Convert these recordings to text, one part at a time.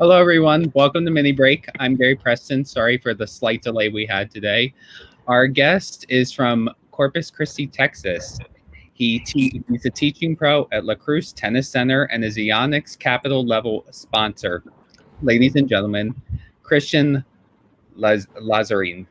Hello, everyone. Welcome to Mini Break. I'm Gary Preston. Sorry for the slight delay we had today. Our guest is from Corpus Christi, Texas. He's a teaching pro at La Cruz Tennis Center and is a Yonex Capital level sponsor. Ladies and gentlemen, Krystyan Lazarin.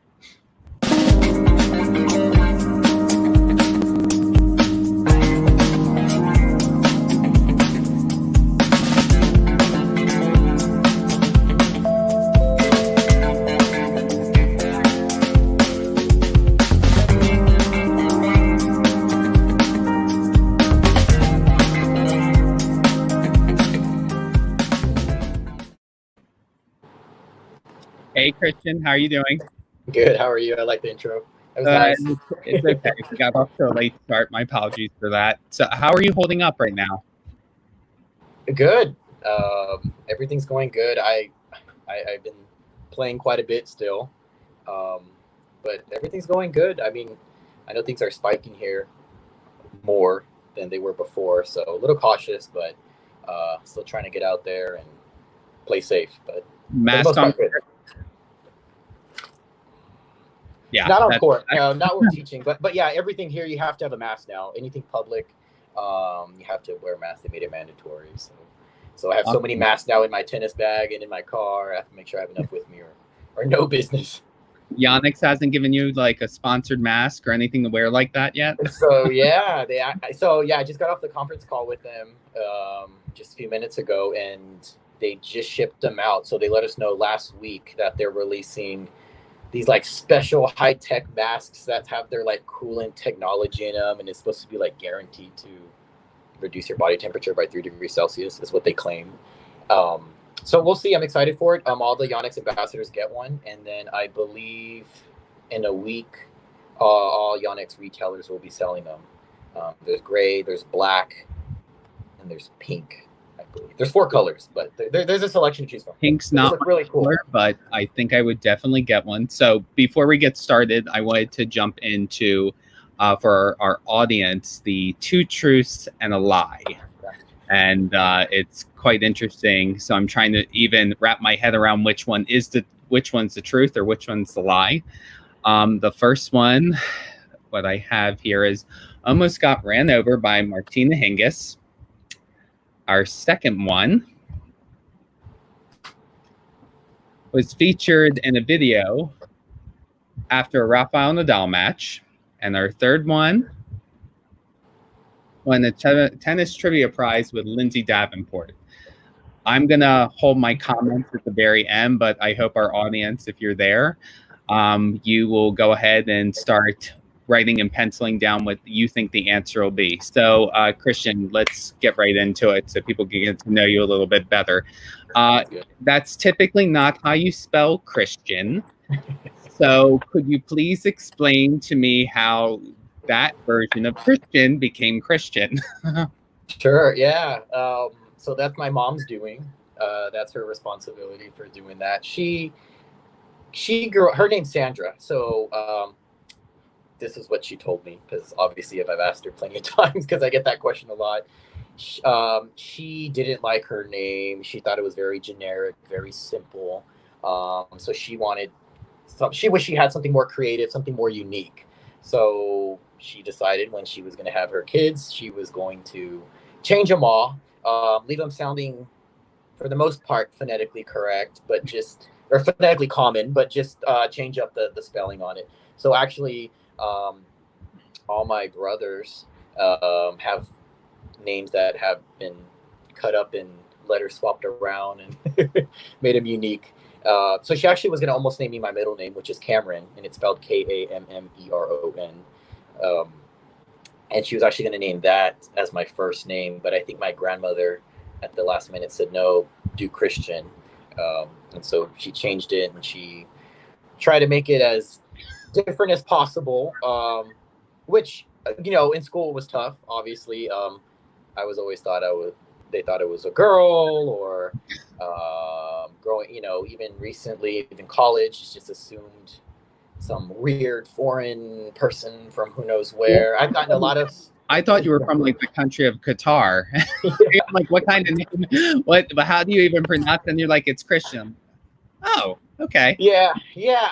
Hey, Krystyan, how are you doing? Good. How are you? I like the intro. That was nice. It's okay. We got off to a late start. My apologies for that. So how are you holding up right now? Good. Everything's going good. I've been playing quite a bit still, but everything's going good. I mean, I know things are spiking here more than they were before, so a little cautious, but still trying to get out there and play safe. But Mask on. good. Yeah, not on court, not with teaching, but yeah, everything here you have to have a mask now. Anything public, you have to wear a mask. They made it mandatory. So I have so many masks now in my tennis bag and in my car. I have to make sure I have enough with me, or no business. Yonex hasn't given you like a sponsored mask or anything to wear like that yet. So yeah, I just got off the conference call with them just a few minutes ago, and they just shipped them out. So they let us know last week that they're releasing these like special high-tech masks that have their like coolant technology in them, and it's supposed to be like guaranteed to reduce your body temperature by 3 degrees Celsius is what they claim. So we'll see. I'm excited for it. All the Yonex ambassadors get one, and then I believe in a week, all Yonex retailers will be selling them. There's gray, there's black, and there's pink. I believe there's 4 colors, but there's a selection to choose from. Pink's not really cool, but I think I would definitely get one. So before we get started, I wanted to jump into for our audience the 2 truths and a lie, and it's quite interesting. So I'm trying to even wrap my head around which one's the truth or which one's the lie. The first one, what I have here is almost got ran over by Martina Hingis. Our second one was featured in a video after a Rafael Nadal match. And our third one won a tennis trivia prize with Lindsay Davenport. I'm going to hold my comments at the very end, but I hope our audience, if you're there, you will go ahead and start writing and penciling down what you think the answer will be. So, Krystyan, let's get right into it so people can get to know you a little bit better. That's typically not how you spell Krystyan. So could you please explain to me how that version of Krystyan became Krystyan? Sure, yeah. So that's my mom's doing. That's her responsibility for doing that. She grew, her name's Sandra. So this is what she told me, because obviously I've asked her plenty of times because I get that question a lot. She didn't like her name. She thought it was very generic, very simple. So she wished she had something more creative, something more unique. So she decided when she was going to have her kids, she was going to change them all, leave them sounding, for the most part, phonetically correct, or phonetically common, but just change up the spelling on it. So actually, all my brothers have names that have been cut up and letters swapped around and made them unique. So she actually was going to almost name me my middle name, which is Cameron, and it's spelled Kammeron. And she was actually going to name that as my first name, but I think my grandmother at the last minute said, no, do Krystyan. And so she changed it, and she tried to make it as different as possible, which, in school was tough, obviously. I was always they thought it was a girl, or growing, even recently in college, it's just assumed some weird foreign person from who knows where. I've gotten a lot of I thought you were from like the country of Qatar. Yeah. I'm like, what kind of name? What? But how do you even pronounce it? And you're like, it's Christian. Oh, okay. Yeah.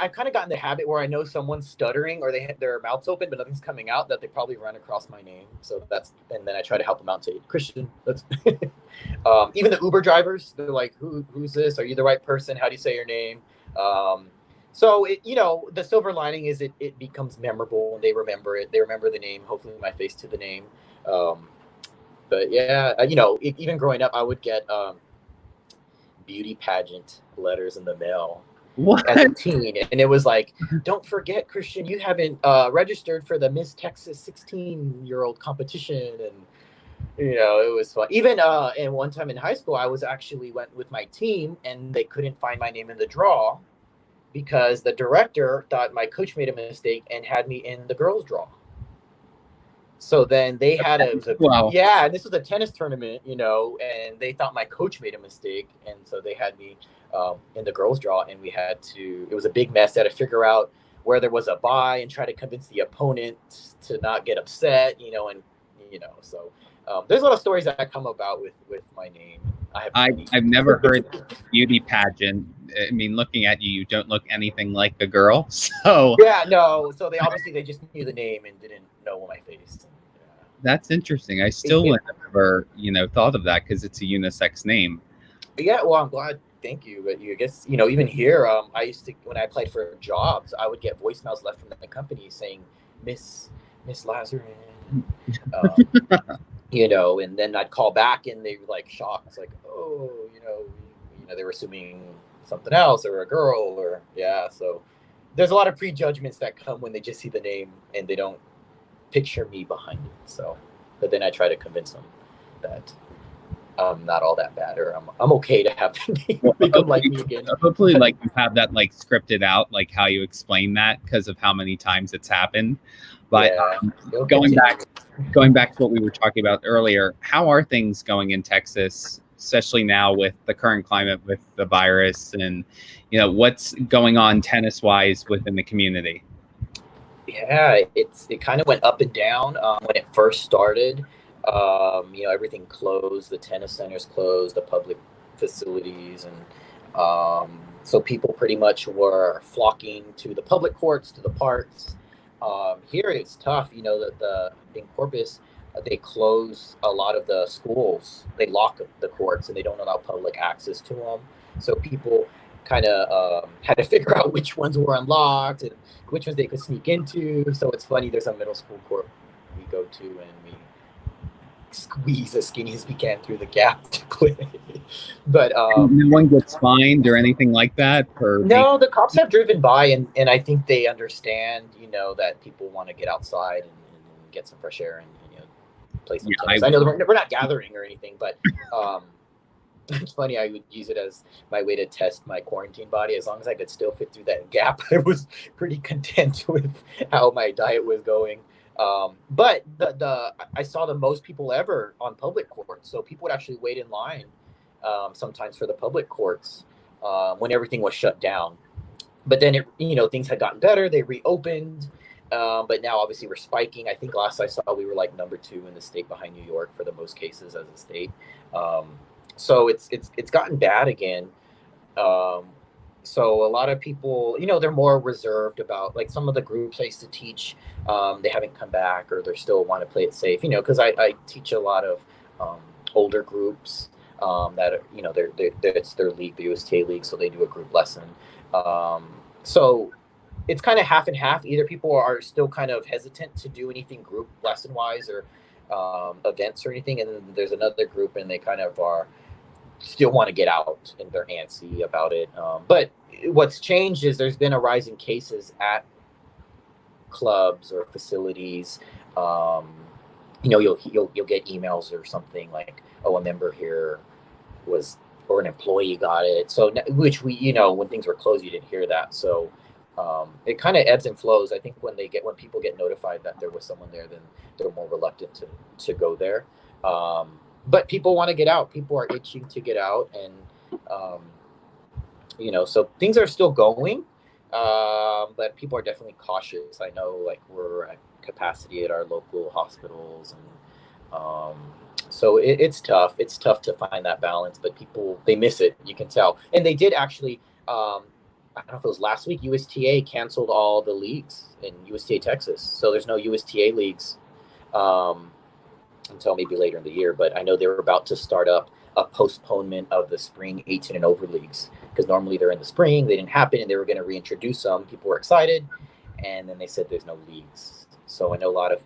I've kind of gotten the habit where I know someone's stuttering or they have their mouths open but nothing's coming out, that they probably run across my name. So and then I try to help them out and say, Christian, let's. Even the Uber drivers, they're like, who's this? Are you the right person? How do you say your name? So the silver lining is it becomes memorable and they remember it. They remember the name. Hopefully, my face to the name. But yeah, even growing up, I would get beauty pageant letters in the mail What? as a teen, and it was like, don't forget, Christian, you haven't registered for the Miss Texas 16-year-old competition, and it was fun. Even and one time in high school, I was actually went with my team, and they couldn't find my name in the draw because the director thought my coach made a mistake and had me in the girls' draw. So then they had Wow. yeah, and this was a tennis tournament, and they thought my coach made a mistake, and so they had me in the girls' draw, and it was a big mess. They had to figure out where there was a bye and try to convince the opponent to not get upset, so there's a lot of stories that come about with my name. I've never heard beauty pageant. I mean, looking at you, you don't look anything like a girl. So yeah, no. So they just knew the name and didn't know my face. Yeah. that's interesting. I still would never, thought of that because it's a unisex name. Yeah, well, I'm glad. Thank you. But I guess, even here, I used to, when I applied for jobs, I would get voicemails left from the company saying, Miss Lazarin, and then I'd call back and they were like shocked. It's like, oh, they were assuming something else or a girl or, yeah. So there's a lot of prejudgments that come when they just see the name and they don't picture me behind it. So, but then I try to convince them that I'm not all that bad, or I'm okay to have the name. Make them like me again. Hopefully, like you have that like scripted out, like how you explain that because of how many times it's happened. But yeah, going back to what we were talking about earlier, how are things going in Texas, especially now with the current climate with the virus, and what's going on tennis wise within the community? Yeah, it kind of went up and down when it first started. Everything closed, the tennis centers closed, the public facilities, and so people pretty much were flocking to the public courts, to the parks. Here it's tough, that in Corpus, they close a lot of the schools. They lock the courts and they don't allow public access to them. So people kind of had to figure out which ones were unlocked and which ones they could sneak into. So it's funny, there's a middle school court we go to and we squeeze as skinny as we can through the gap to play. But no one gets fined or anything like that? No, the cops have driven by and I think they understand, that people want to get outside and get some fresh air and play some tennis. I know we're not gathering or anything, but it's funny, I would use it as my way to test my quarantine body. As long as I could still fit through that gap, I was pretty content with how my diet was going. But I saw the most people ever on public courts. So people would actually wait in line sometimes for the public courts when everything was shut down. But then things had gotten better. They reopened. But now obviously we're spiking. I think last I saw we were like number 2 in the state behind New York for the most cases as a state. So it's gotten bad again. So a lot of people, they're more reserved about, like, some of the groups I used to teach, they haven't come back or they still want to play it safe, because I teach a lot of older groups that it's their league, the USTA league, so they do a group lesson. So it's kind of half and half. Either people are still kind of hesitant to do anything group lesson wise or events or anything, and then there's another group and they kind of are still want to get out and they're antsy about it. But what's changed is there's been a rise in cases clubs or facilities. You'll get emails or something like, oh, a member here was, or an employee got it. So which we, when things were closed, you didn't hear that. So it kind of ebbs and flows. I think when people get notified that there was someone there, then they're more reluctant to go there. But people want to get out. People are itching to get out, and so things are still going. But people are definitely cautious. I know, like, we're at capacity at our local hospitals, and so it's tough. It's tough to find that balance, but people, they miss it. You can tell, and they did actually. I don't know if it was last week. USTA canceled all the leagues in USTA Texas, so there's no USTA leagues until maybe later in the year. But I know they were about to start up a postponement of the spring 18 and over leagues, because normally they're in the spring. They didn't happen, and they were going to reintroduce them. People were excited, and then they said there's no leagues. So I know a lot of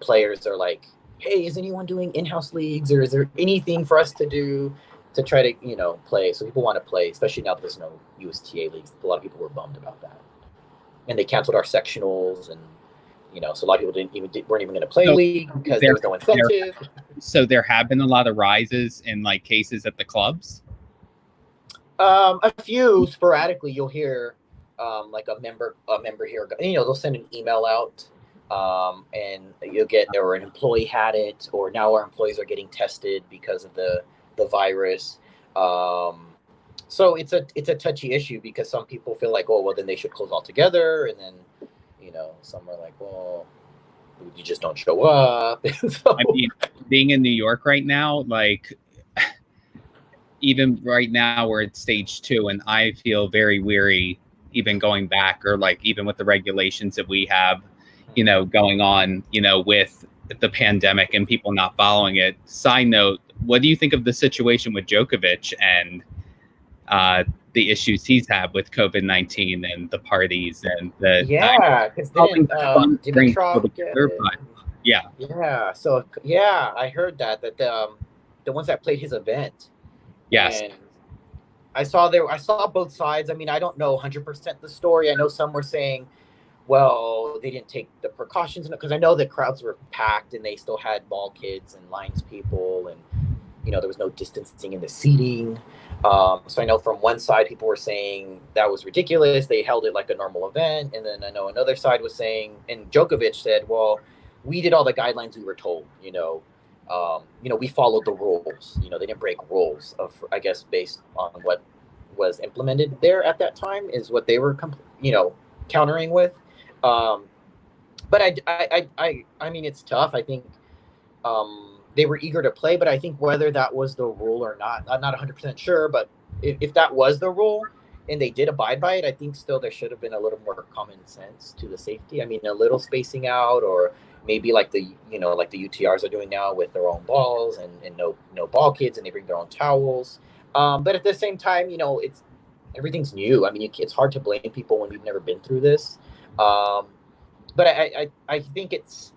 players are like, hey, is anyone doing in-house leagues, or is there anything for us to do to try to, play? So people want to play, especially now that there's no USTA leagues. A lot of people were bummed about that, and they canceled our sectionals, and so a lot of people weren't even going to play league because there was no incentive. So there have been a lot of rises in like cases at the clubs. A few sporadically, you'll hear like a member here. They'll send an email out. And you'll get, or an employee had it, or now our employees are getting tested because of the virus. So it's a touchy issue, because some people feel like, oh, well, then they should close altogether. And then, some are like, well, you just don't show up. So, I mean, being in New York right now, like even right now we're at stage 2, and I feel very weary even going back, or like even with the regulations that we have, going on, with the pandemic and people not following it. Side note, what do you think of the situation with Djokovic and the issues he's had with COVID-19 and the parties and the because I heard that the ones that played his event. Yes. And I saw both sides. I mean, I don't know 100% the story. I know some were saying, well, they didn't take the precautions, because I know the crowds were packed and they still had ball kids and lines people, and there was no distancing in the seating. So I know from one side people were saying that was ridiculous. They held it like a normal event, and then I know another side was saying, and Djokovic said, well, we did all the guidelines we were told. We followed the rules. They didn't break rules I guess based on what was implemented there at that time is what they were countering with. But I mean, it's tough. I think they were eager to play, but I think whether that was the rule or not, I'm not 100% sure. But if that was the rule and they did abide by it, I think still there should have been a little more common sense to the safety. I mean, a little spacing out, or maybe like the UTRs are doing now with their own balls and no ball kids, and they bring their own towels. But at the same time, everything's new. I mean, it's hard to blame people when we've never been through this. But I think it's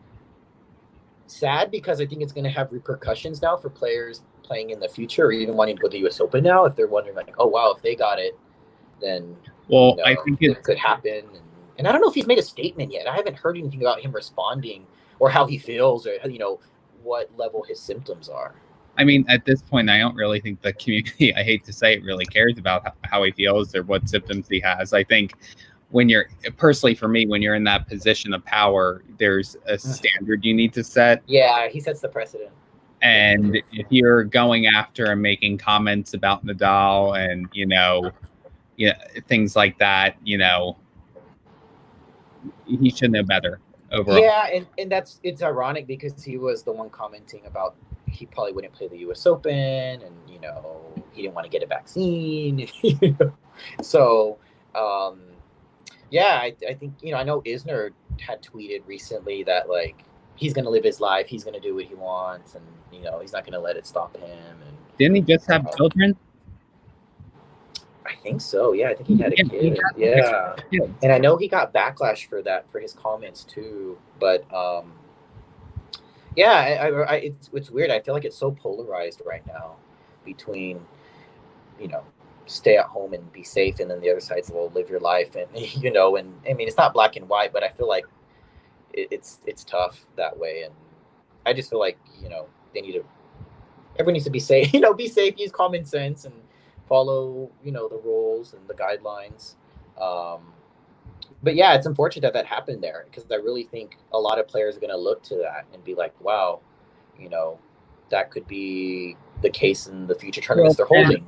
sad, because I think it's going to have repercussions now for players playing in the future, or even wanting to go to the U.S. Open now, if they're wondering like, oh, wow, if they got it, then I think it could happen. And I don't know if he's made a statement yet. I haven't heard anything about him responding, or how he feels, or what level his symptoms are. I mean, at this point, I don't really think the community, I hate to say it, really cares about how he feels or what symptoms he has. I think when you're, personally for me, when you're in that position of power, there's a standard you need to set. Yeah, he sets the precedent. And if you're going after and making comments about Nadal and, things like that, he should know better overall. Yeah, and it's ironic, because he was the one commenting about he probably wouldn't play the U.S. Open, and he didn't want to get a vaccine. So I think I know Isner had tweeted recently that like he's gonna live his life, he's gonna do what he wants, and he's not gonna let it stop him. And didn't he just have children? I think so. Yeah, I think he had a kid. Yeah, and I know he got backlash for that, for his comments too. But it's weird. I feel like it's so polarized right now between stay at home and be safe, and then the other side's, well, live your life, and and I mean, it's not black and white, but I feel like it's tough that way. And I just feel like everyone needs to be safe. Be safe, use common sense, and follow the rules and the guidelines. But yeah, it's unfortunate that happened there, because I really think a lot of players are going to look to that and be like, wow, that could be the case in the future tournaments they're holding.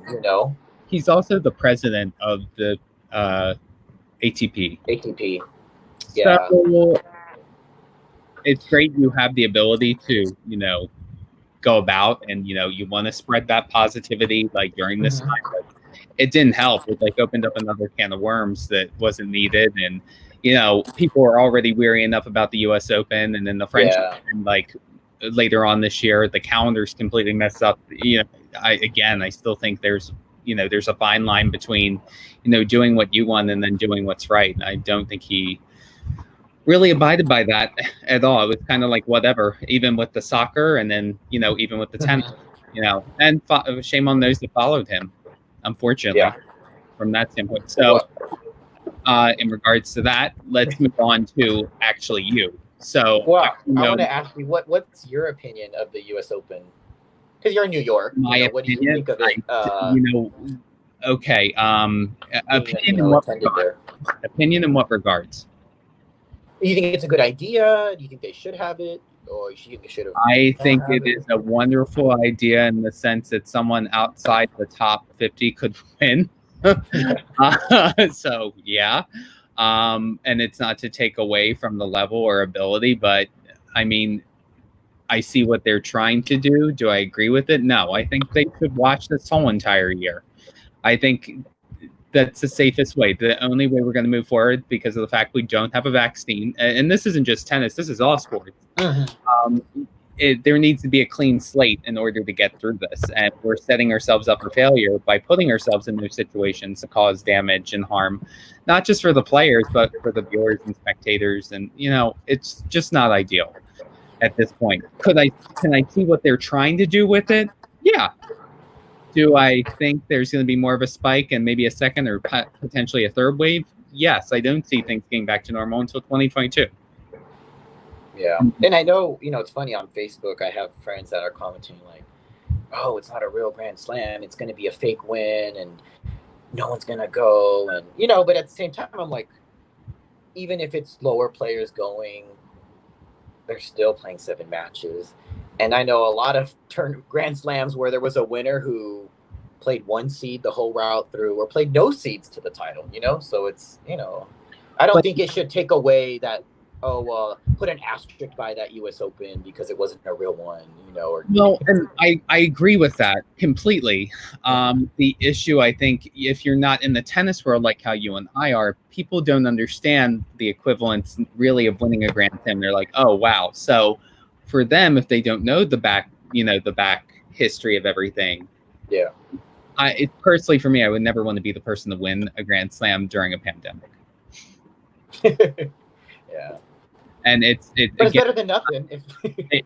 He's also the president of the ATP. Yeah. So it's great you have the ability to, go about and, you want to spread that positivity like during this time. But it didn't help. It like opened up another can of worms that wasn't needed. And, people were already weary enough about the US Open and then the French Open, like later on this year, the calendar's completely messed up. I still think there's a fine line between, doing what you want and then doing what's right. And I don't think he really abided by that at all. It was kind of like whatever, even with the soccer and then, even with the tennis, and shame on those that followed him, unfortunately, from that standpoint. So in regards to that, let's move on to actually you. So I want to ask you, what's your opinion of the U.S. Open? Because you're in New York. What do you think of it? Okay. Opinion in what regards? Do you think it's a good idea? Do you think they should have it? Or you think they should have? I think it is a wonderful idea in the sense that someone outside the top 50 could win. So, yeah. And it's not to take away from the level or ability, but I mean, I see what they're trying to do. Do I agree with it? No, I think they could watch this whole entire year. I think that's the safest way. The only way we're going to move forward, because of the fact we don't have a vaccine, and this isn't just tennis, this is all sports. There needs to be a clean slate in order to get through this. And we're setting ourselves up for failure by putting ourselves in those situations to cause damage and harm, not just for the players, but for the viewers and spectators. And, it's just not ideal at this point. Can I see what they're trying to do with it? Yeah. Do I think there's going to be more of a spike and maybe a second or potentially a third wave? Yes. I don't see things getting back to normal until 2022. Yeah. And I know, it's funny on Facebook, I have friends that are commenting like, oh, it's not a real Grand Slam. It's going to be a fake win and no one's going to go. And, but at the same time, I'm like, even if it's lower players going, they're still playing 7 matches. And I know a lot of Grand Slams where there was a winner who played 1 seed the whole route through or played no seeds to the title, So it's, I don't think it should take away that, put an asterisk by that U.S. Open because it wasn't a real one, Well, and I agree with that completely. The issue, I think, if you're not in the tennis world like how you and I are, people don't understand the equivalence really of winning a Grand Slam. They're like, oh, wow. So for them, if they don't know the back history of everything. Yeah. Personally, for me, I would never want to be the person to win a Grand Slam during a pandemic. Yeah. And it's better than nothing.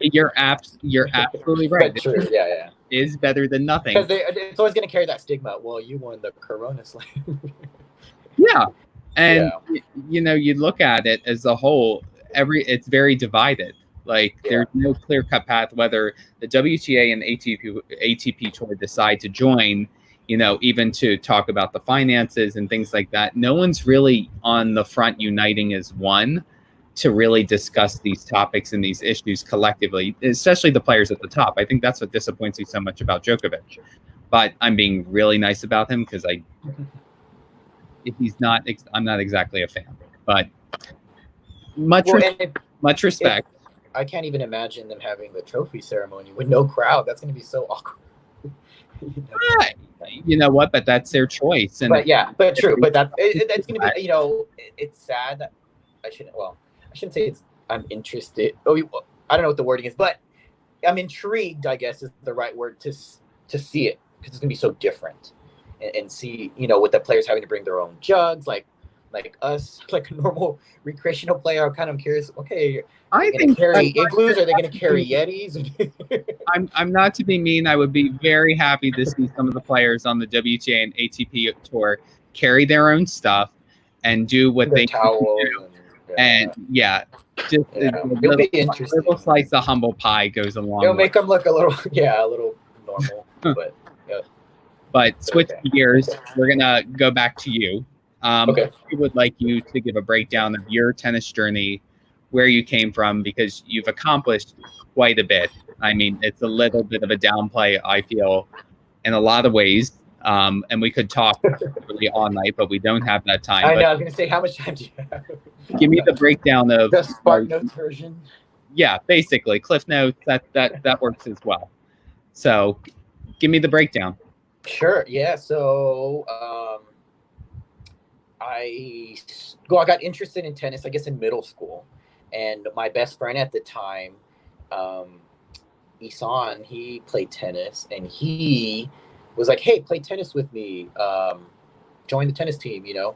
You're absolutely right. True. Yeah. It is better than nothing. Because it's always going to carry that stigma. Well, you won the Corona Slam. Yeah. And, you look at it as a whole, it's very divided. Like there's no clear-cut path whether the WTA and ATP Tour decide to join, even to talk about the finances and things like that. No one's really on the front uniting as one to really discuss these topics and these issues collectively, especially the players at the top. I think that's what disappoints me so much about Djokovic. But I'm being really nice about him because I'm not exactly a fan. But much respect. I can't even imagine them having the trophy ceremony with no crowd. That's going to be so awkward. You know what? But that's their choice. And but true. But that's going to be. It's sad that I shouldn't say I'm interested. I don't know what the wording is, but I'm intrigued, I guess is the right word to see it because it's going to be so different and see, with the players having to bring their own jugs, like us, like a normal recreational player. I'm kind of curious. Okay, I think carry igloos. Are they going to carry Yetis? I'm not to be mean. I would be very happy to see some of the players on the WTA and ATP tour carry their own stuff and do what they do. And it'll be interesting. A little slice of humble pie goes along. It'll make them look a little normal. But switch gears. We're gonna go back to you. Okay. We would like you to give a breakdown of your tennis journey, where you came from, because you've accomplished quite a bit. I mean, it's a little bit of a downplay, I feel, in a lot of ways. And we could talk really all night, but we don't have that time. I know. I was going to say, how much time do you have? Give me the breakdown of the SparkNotes version. Yeah, basically Cliff Notes. That works as well. So, give me the breakdown. Sure. Yeah. So I got interested in tennis, I guess, in middle school, and my best friend at the time, um, Isan, he played tennis, and he was like, "Hey, play tennis with me. Join the tennis team, you know."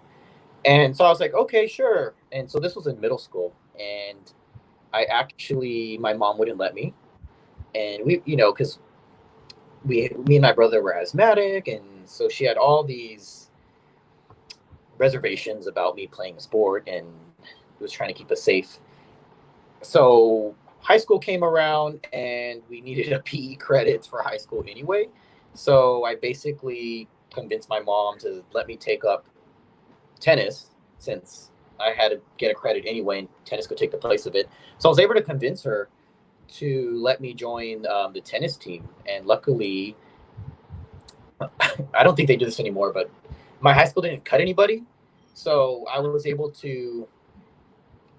And so I was like, "Okay, sure." And so this was in middle school, and my mom wouldn't let me, and because me and my brother were asthmatic, and so she had all these reservations about me playing a sport, and was trying to keep us safe. So high school came around, and we needed a PE credits for high school anyway. So I basically convinced my mom to let me take up tennis, since I had to get a credit anyway, and tennis could take the place of it. So I was able to convince her to let me join the tennis team, and luckily, I don't think they do this anymore, but my high school didn't cut anybody, so I was able to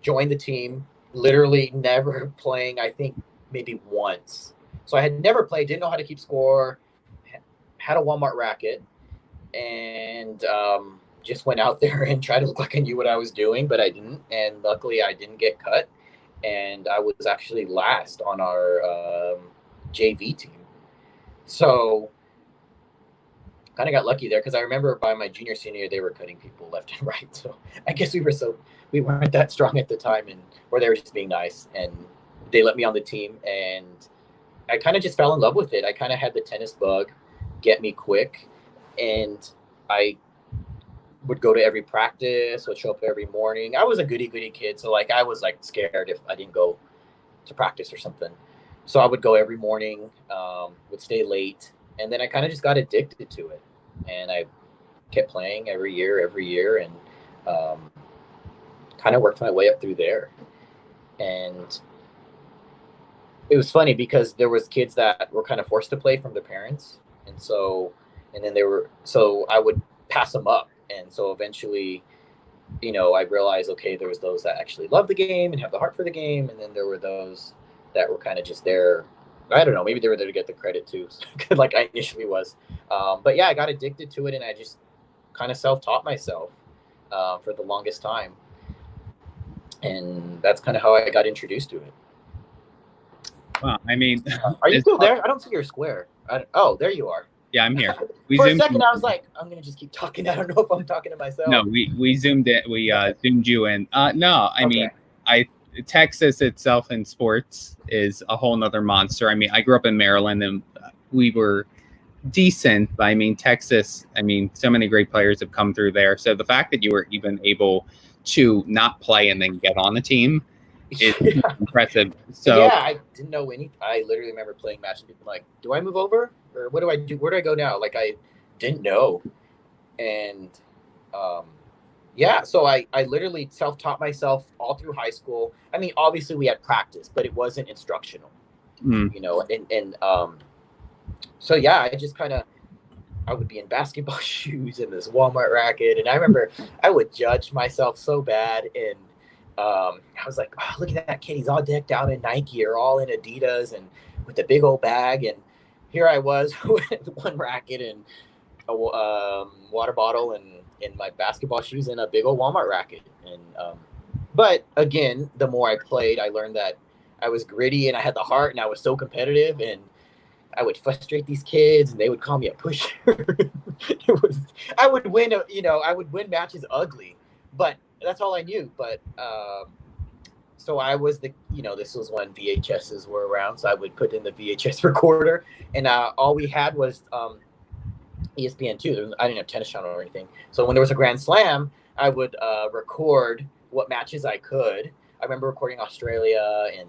join the team. Literally never playing, I think maybe once. So I had never played, didn't know how to keep score, had a Walmart racket, and just went out there and tried to look like I knew what I was doing, but I didn't. And luckily, I didn't get cut, and I was actually last on our JV team. So kind of got lucky there, because I remember by my junior senior year, they were cutting people left and right. So I guess we weren't that strong at the time, or they were just being nice, and they let me on the team, and I kind of just fell in love with it. I kind of had the tennis bug get me quick, and I would go to every practice, would show up every morning. I was a goody kid, so like I was like scared if I didn't go to practice or something. So I would go every morning, would stay late, and then I kind of just got addicted to it, and I kept playing every year, and kind of worked my way up through there. And it was funny because there was kids that were kind of forced to play from their parents, and then so I would pass them up, and so eventually, I realized, okay, there was those that actually love the game and have the heart for the game, and then there were those that were kind of just there. I don't know, maybe they were there to get the credit too, like I initially was. But yeah, I got addicted to it, and I just kind of self-taught myself for the longest time, and that's kind of how I got introduced to it. Well, I mean, are you still there? I don't see your square. Oh, there you are. Yeah, I'm here. For a second, I was like, I'm gonna just keep talking. I don't know if I'm talking to myself. No, we zoomed it. We zoomed you in. No, I mean, Texas itself in sports is a whole nother monster. I mean, I grew up in Maryland, and we were decent, but I mean, Texas, so many great players have come through there. So the fact that you were even able to not play and then get on the team is impressive. So yeah, I didn't know any. I literally remember playing matches and being like, do I move over, or what do I do? Where do I go now? Like, I didn't know. And yeah, so I literally self-taught myself all through high school. I mean, obviously we had practice, but it wasn't instructional, and so yeah, I just I would be in basketball shoes and this Walmart racket, and I remember I would judge myself so bad, and I was like, oh, look at that kid, he's all decked out in Nike or all in Adidas and with a big old bag, and here I was with one racket and a water bottle and in my basketball shoes and a big old Walmart racket. And but again, the more I played, I learned that I was gritty and I had the heart, and I was so competitive, and I would frustrate these kids, and they would call me a pusher. I would win, I would win matches ugly, but that's all I knew. But so I was this was when VHSs were around, so I would put in the VHS recorder, and all we had was ESPN2. I didn't have Tennis Channel or anything. So when there was a Grand Slam, I would record what matches I could. I remember recording Australia and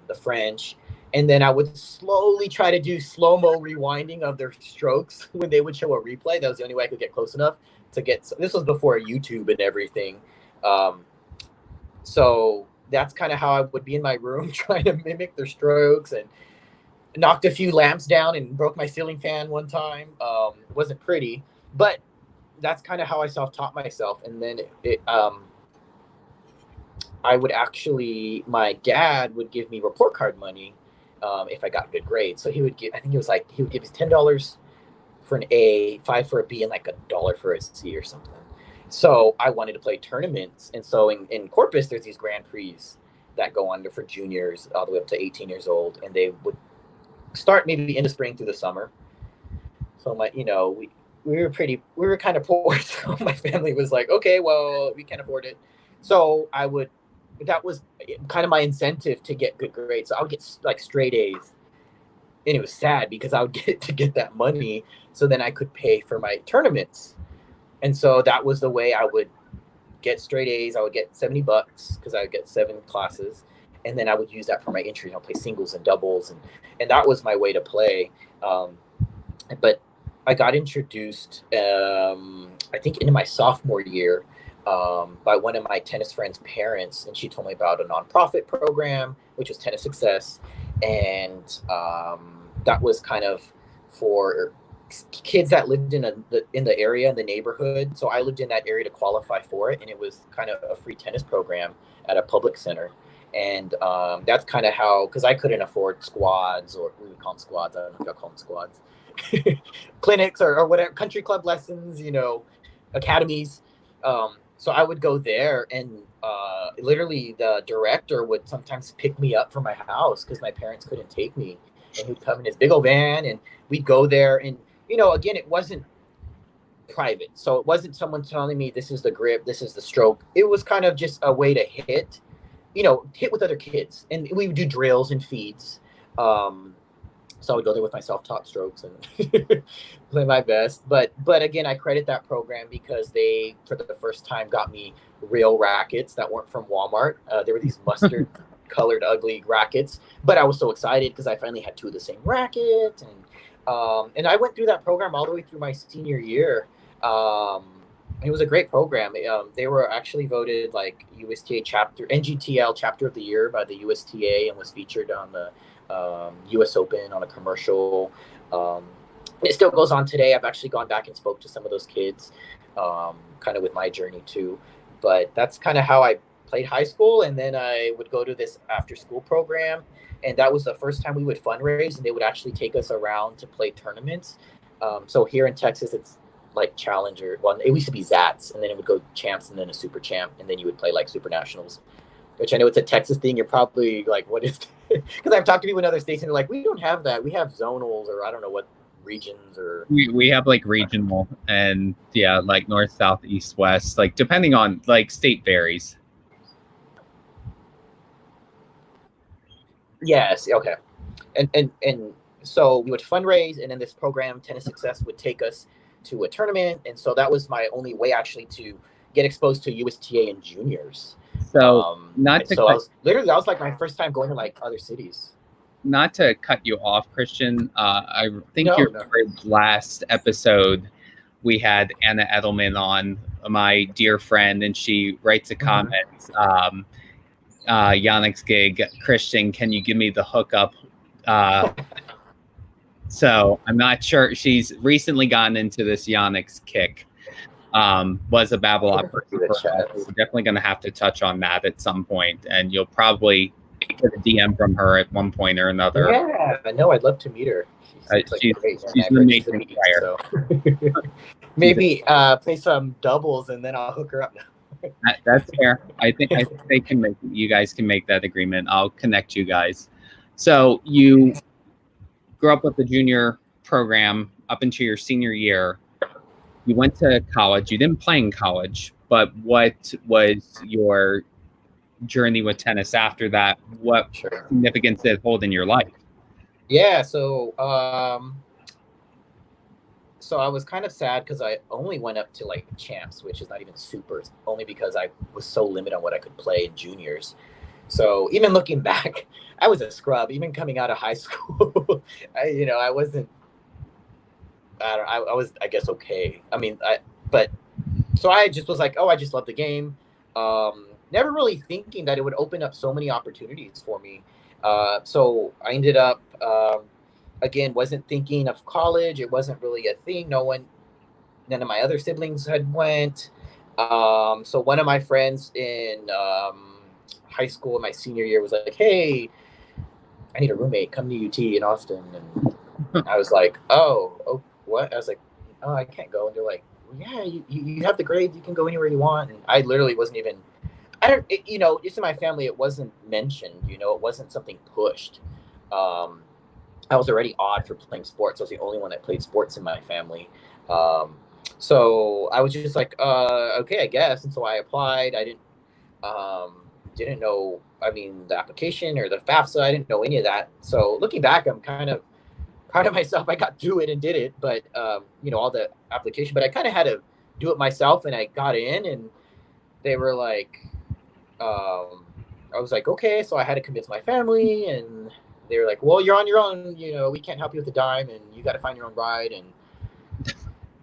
the French, and then I would slowly try to do slow-mo rewinding of their strokes when they would show a replay. That was the only way I could get close enough to get. This was before YouTube and everything. So that's kind of how I would be in my room trying to mimic their strokes, and knocked a few lamps down and broke my ceiling fan one time. It wasn't pretty, but that's kind of how I self-taught myself. And then I would actually, my dad would give me report card money if I got good grades. So he would give, I think it was like, he would give us $10 for an A, 5 for a B, and like $1 for a C or something. So I wanted to play tournaments. And so in Corpus, there's these Grand Prix that go under for juniors all the way up to 18 years old. And they would start maybe in the spring through the summer. So we were kind of poor. So my family was like, okay, well, we can't afford it. So that was kind of my incentive to get good grades. So I would get like straight A's. And it was sad because I would get that money so then I could pay for my tournaments. And so that was the way I would get straight A's. I would get $70 because I would get 7 classes. And then I would use that for my entries. I'll play singles and doubles. And that was my way to play. But I got introduced, I think, into my sophomore year by one of my tennis friends' parents. And she told me about a nonprofit program, which was Tennis Success. And that was kind of for kids that lived in the area, in the neighborhood. So I lived in that area to qualify for it. And it was kind of a free tennis program at a public center. And that's kind of how, because I couldn't afford squads, or we would call them squads. I don't know if y'all call them squads. Clinics or whatever, country club lessons, academies. So I would go there, and literally the director would sometimes pick me up from my house because my parents couldn't take me. And he'd come in his big old van, and we'd go there. And, again, it wasn't private. So it wasn't someone telling me this is the grip, this is the stroke. It was kind of just a way to hit with other kids. And we would do drills and feeds. So I would go there with my self-taught strokes and play my best. But again, I credit that program because they, for the first time, got me real rackets that weren't from Walmart. There were these mustard-colored, ugly rackets. But I was so excited because I finally had 2 of the same racket. And I went through that program all the way through my senior year. It was a great program. They were actually voted like USTA chapter, NGTL chapter of the year by the USTA, and was featured on the US Open on a commercial. It still goes on today. I've actually gone back and spoke to some of those kids, kind of with my journey too. But that's kind of how I played high school. And then I would go to this after school program. And that was the first time we would fundraise, and they would actually take us around to play tournaments. So here in Texas, it's like Challenger. Well, it used to be Zats, and then it would go champs and then a super champ. And then you would play like super nationals, which I know it's a Texas thing. You're probably like, what is it? Because I've talked to people in other states and they're like, we don't have that. We have zonals, or I don't know what regions, or we have like regional, and yeah, like north, south, east, west, like depending on like state varies. Yes. Okay. And so we would fundraise, and then this program, Tennis Success, would take us to a tournament. And so that was my only way actually to get exposed to USTA and juniors. So that was like my first time going to like other cities. Not to cut you off, Krystyan. I think your last episode we had Anna Edelman on, my dear friend, and she writes a comment. Yannick's gig, Krystyan, can you give me the hookup? So I'm not sure. She's recently gotten into this Yannick's kick. Was a Babel operator. We're definitely going to have to touch on that at some point, and you'll probably get a DM from her at one point or another. Yeah, I know. I'd love to meet her. She's an amazing player. So. Maybe play some doubles, and then I'll hook her up. That's fair. I think they can make. You guys can make that agreement. I'll connect you guys. So you grew up with the junior program up into your senior year. You went to college. You didn't play in college, but what was your journey with tennis after that? What significance did it hold in your life? Yeah, so I was kind of sad because I only went up to like champs, which is not even super, only because I was so limited on what I could play in juniors. So even looking back, I was a scrub. Even coming out of high school, I wasn't. I was, I guess, okay. I mean, so I just was like, oh, I just love the game. Never really thinking that it would open up so many opportunities for me. So I ended up, again, wasn't thinking of college. It wasn't really a thing. None of my other siblings had went. So one of my friends in high school, my senior year, was like, hey, I need a roommate. Come to UT in Austin. And I was like, oh, what? I was like, oh, I can't go. And they're like, yeah, you have the grades. You can go anywhere you want. And I literally wasn't even, just in my family, it wasn't mentioned, it wasn't something pushed. I was already odd for playing sports. I was the only one that played sports in my family. So I was just like, okay, I guess. And so I applied. I didn't know, the application or the FAFSA. I didn't know any of that. So looking back, I'm kind of proud of myself. I got through it and did it, but, all the application, but I kind of had to do it myself, and I got in, and they were like, I was like, okay. So I had to convince my family, and they were like, well, you're on your own. We can't help you with the dime, and you got to find your own ride. And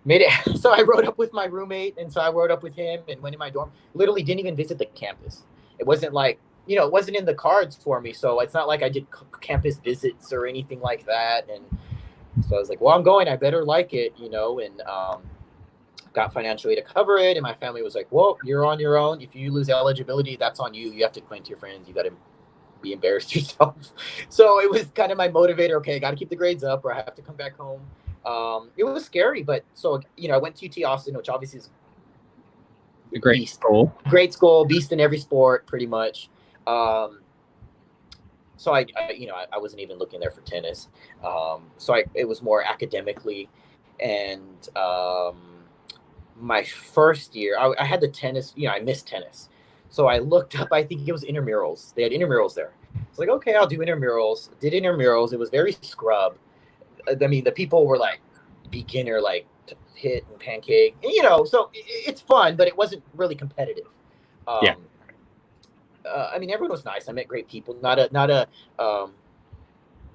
made it. So I rode up with my roommate, and so I rode up with him and went in my dorm. Literally didn't even visit the campus. It wasn't like, it wasn't in the cards for me. So it's not like I did campus visits or anything like that. And so I was like, well, I'm going. I better like it, and got financial aid to cover it. And my family was like, well, you're on your own. If you lose eligibility, that's on you. You have to explain to your friends. You got to be embarrassed yourself. So it was kind of my motivator. Okay, I got to keep the grades up, or I have to come back home. It was scary, but so, I went to UT Austin, which obviously is a great school. Great school, beast in every sport, pretty much. So I wasn't even looking there for tennis. It was more academically, and my first year, I had the tennis. I missed tennis, so I looked up. I think it was intramurals. They had intramurals there. It's like, okay, I'll do intramurals. Did intramurals. It was very scrub. The people were like beginner, like hit and pancake, so it's fun, but it wasn't really competitive. Yeah. Everyone was nice. I met great people. Not a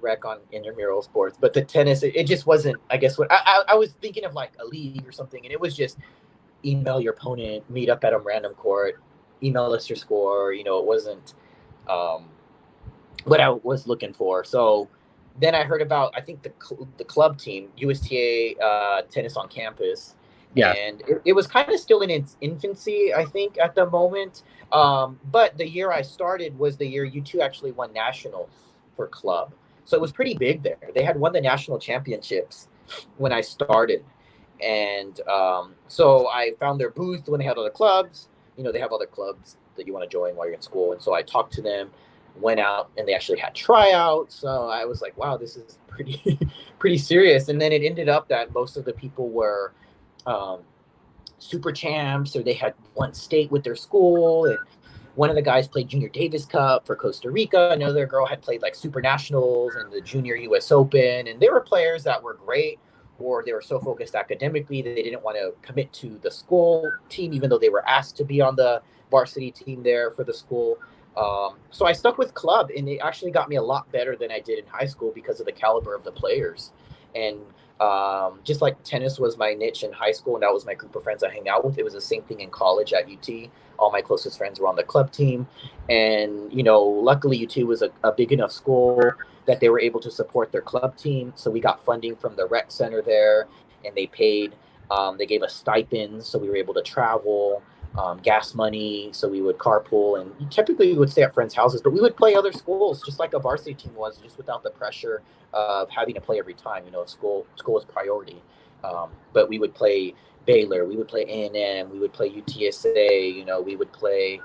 wreck on intramural sports, but the tennis, it just wasn't, I guess, what I was thinking of, like a league or something, and it was just email your opponent, meet up at a random court, email us your score. It wasn't what I was looking for. So then I heard about, I think, the club team, USTA Tennis on Campus. Yeah. And it was kind of still in its infancy, I think, at the moment. But the year I started was the year U2 actually won nationals for club. So it was pretty big there. They had won the national championships when I started. And so I found their booth when they had other clubs. They have other clubs that you want to join while you're in school. And so I talked to them, went out, and they actually had tryouts. So I was like, wow, this is pretty serious. And then it ended up that most of the people were super champs, or they had won state with their school. And one of the guys played Junior Davis Cup for Costa Rica. Another girl had played like Super Nationals and the Junior US Open. And they were players that were great, or they were so focused academically that they didn't want to commit to the school team, even though they were asked to be on the varsity team there for the school. So I stuck with club, and it actually got me a lot better than I did in high school because of the caliber of the players. And just like tennis was my niche in high school, and that was my group of friends I hang out with, it was the same thing in college at UT. All my closest friends were on the club team. And, luckily UT was a big enough school that they were able to support their club team. So we got funding from the rec center there, and they paid, they gave us stipends, so we were able to travel. Gas money, so we would carpool, and typically we would stay at friends' houses, but we would play other schools just like a varsity team was, just without the pressure of having to play every time. School was priority. But we would play Baylor, we would play A&M, we would play UTSA, we would play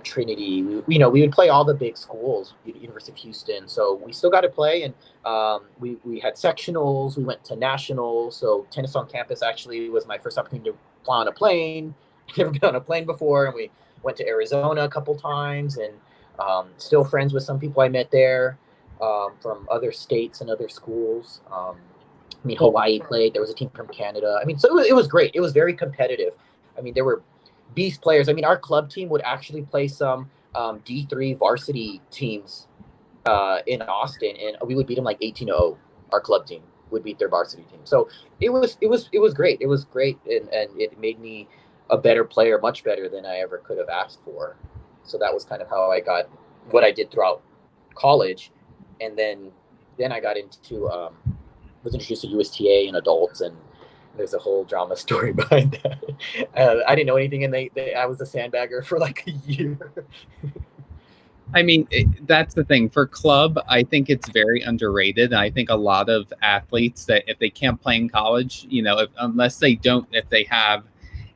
Trinity, we would play all the big schools, University of Houston. So we still got to play, and we had sectionals, we went to nationals. So tennis on campus actually was my first opportunity to fly on a plane. Never been on a plane before, and we went to Arizona a couple times, and still friends with some people I met there from other states and other schools. Hawaii played. There was a team from Canada. So it was great. It was very competitive. There were beast players. Our club team would actually play some D3 varsity teams in Austin, and we would beat them like 18-0. Our club team would beat their varsity team. So it was great. It was great, and it made me a better player, much better than I ever could have asked for. So that was kind of how I got what I did throughout college. And then I got into, was introduced to USTA and adults, and there's a whole drama story behind that. I didn't know anything, and I was a sandbagger for like a year. I mean, that's the thing for club. I think it's very underrated. I think a lot of athletes that if they can't play in college, unless if they have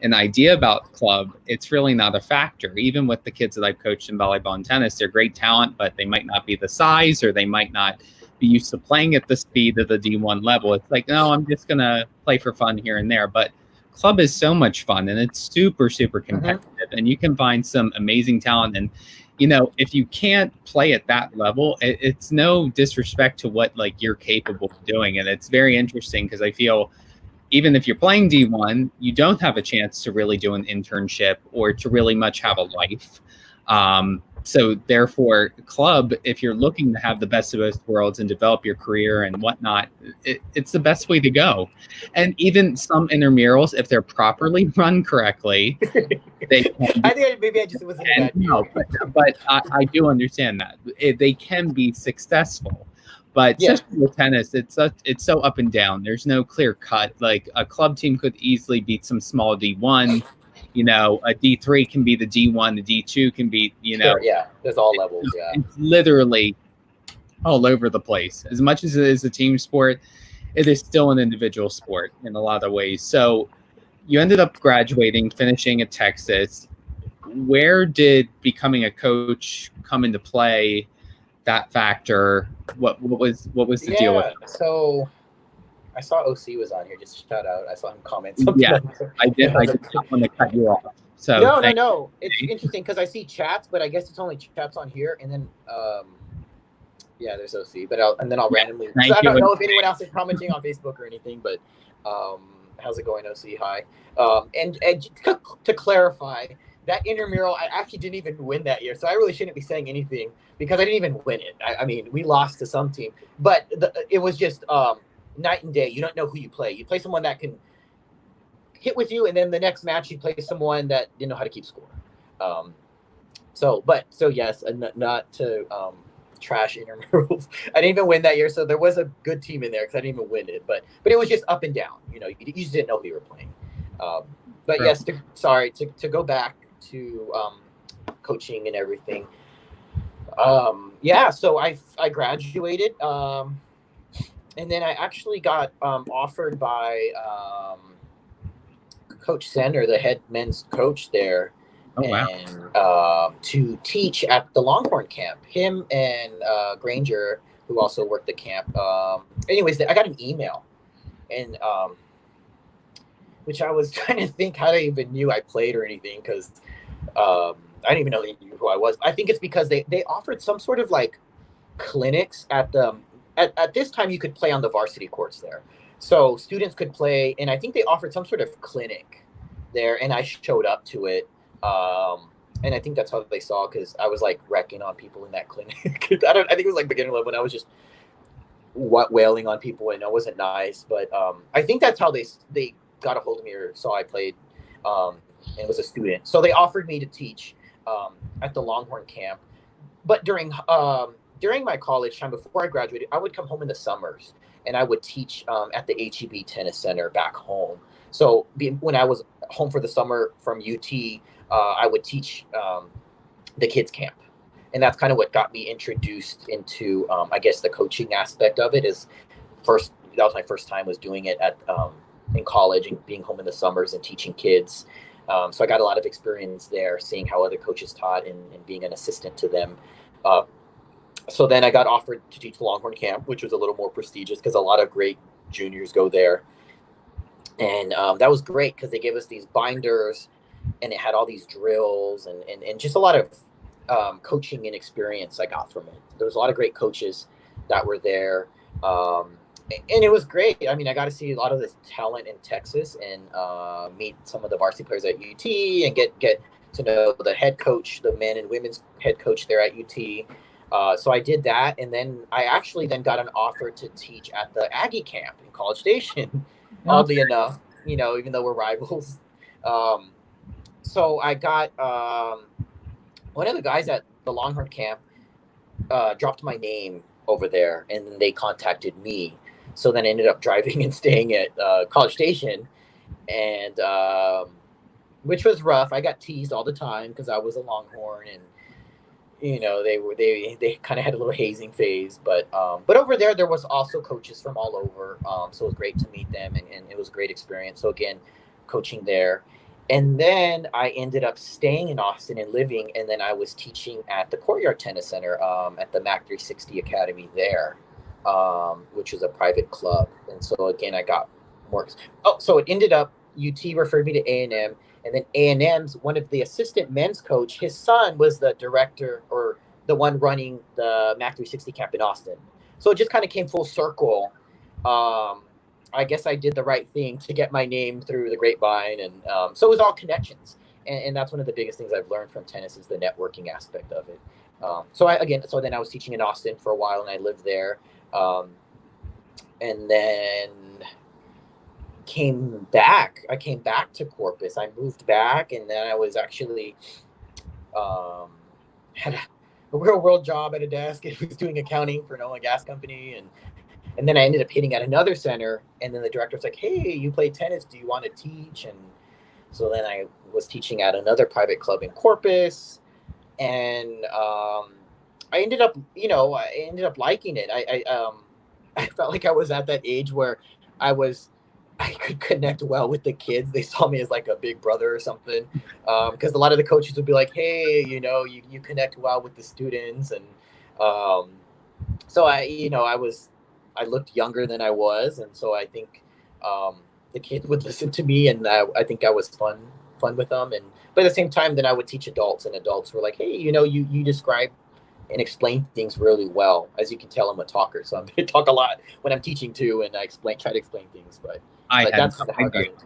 an idea about club, it's really not a factor. Even with the kids that I've coached in volleyball and tennis, they're great talent, but they might not be the size or they might not be used to playing at the speed of the D1 level. It's like, no, I'm just going to play for fun here and there. But club is so much fun and it's super, super competitive and you can find some amazing talent. And if you can't play at that level, it's no disrespect to what like you're capable of doing. And it's very interesting because I feel even if you're playing D1, you don't have a chance to really do an internship or to really much have a life. So therefore, club, if you're looking to have the best of both worlds and develop your career and whatnot, it's the best way to go. And even some intramurals, if they're properly run correctly, they can. I think maybe I just wasn't bad. No, but I do understand that they can be successful. But especially with tennis, it's so up and down. There's no clear cut. Like a club team could easily beat some small D1. A D3 can be the D1, the D2 can be, Sure, there's all levels. It's literally all over the place. As much as it is a team sport, it is still an individual sport in a lot of ways. So you ended up graduating, finishing at Texas. Where did becoming a coach come into play? That factor. What was the deal with it? So I saw OC was on here. Just shout out. I saw him comment. Yeah, I did not want to cut you off. So no. It's interesting because I see chats, but I guess it's only chats on here, and then there's OC. But I'll randomly. I don't know if anyone else is commenting on Facebook or anything, but how's it going, OC? Hi. And to clarify, that intramural, I actually didn't even win that year, so I really shouldn't be saying anything because I didn't even win it. I mean, we lost to some team, but it was just night and day. You don't know who you play. You play someone that can hit with you, and then the next match you play someone that didn't know how to keep score. So yes, not to trash intramurals. I didn't even win that year, so there was a good team in there because I didn't even win it. But it was just up and down. You just didn't know who you were playing. But yes, to go back to coaching and everything. So I graduated, and then I actually got offered by Coach Sender, the head men's coach there, to teach at the Longhorn camp. Him and Granger, who also worked the camp. Anyways, I got an email, and which I was trying to think how they even knew I played or anything because I didn't even know they knew who I was. I think it's because they offered some sort of like clinics at this time you could play on the varsity courts there. So students could play, and I think they offered some sort of clinic there, and I showed up to it. And I think that's how they saw because I was like wrecking on people in that clinic. I think it was like beginner level, and I was just wailing on people, and it wasn't nice. But I think that's how they got a hold of me or saw I played and was a student. So they offered me to teach at the Longhorn camp. But during my college time, before I graduated, I would come home in the summers and I would teach at the HEB Tennis Center back home. So when I was home for the summer from UT, I would teach the kids camp. And that's kind of what got me introduced into, I guess, the coaching aspect of it. That was my first time was doing it in college and being home in the summers and teaching kids. So I got a lot of experience there, seeing how other coaches taught and being an assistant to them. So then I got offered to teach the Longhorn camp, which was a little more prestigious because a lot of great juniors go there. And that was great because they gave us these binders and it had all these drills and just a lot of coaching and experience I got from it. There was a lot of great coaches that were there. And it was great. I mean, I got to see a lot of this talent in Texas and meet some of the varsity players at UT and get to know the head coach, the men and women's head coach there at UT. So I did that. And then I actually then got an offer to teach at the Aggie camp in College Station, oddly enough, even though we're rivals. So I got one of the guys at the Longhorn camp dropped my name over there, and then they contacted me. So then I ended up driving and staying at College Station, and which was rough. I got teased all the time because I was a Longhorn, and they kind of had a little hazing phase, but over there was also coaches from all over, so it was great to meet them, and it was a great experience. So again, coaching there, and then I ended up staying in Austin and living, and then I was teaching at the Courtyard Tennis Center, at the Mac 360 Academy there, which is a private club. And so again, I got more. Oh, so it ended up UT referred me to A&M. And then A&M's one of the assistant men's coach, his son was the director or the one running the Mac 360 camp in Austin. So it just kind of came full circle. I guess I did the right thing to get my name through the grapevine. And so it was all connections. And that's one of the biggest things I've learned from tennis is the networking aspect of it. So then I was teaching in Austin for a while and I lived there. And then I came back to Corpus. I moved back, and then I was actually had a real world job at a desk. It was doing accounting for an oil and gas company, and then I ended up hitting at another center, and then the director was like, "Hey, you play tennis, do you want to teach?" And so then I was teaching at another private club in Corpus, and I ended up liking it. I felt like I was at that age where I could connect well with the kids. They saw me as like a big brother or something. Because a lot of the coaches would be like, "Hey, you connect well with the students." And so I looked younger than I was. And so I think the kids would listen to me, and I think I was fun with them. But at the same time, then I would teach adults, and adults were like, "Hey, you describe and explain things really well." As you can tell, I'm a talker, so I'm going to talk a lot when I'm teaching too, and I try to explain things. But that's kind of how I got into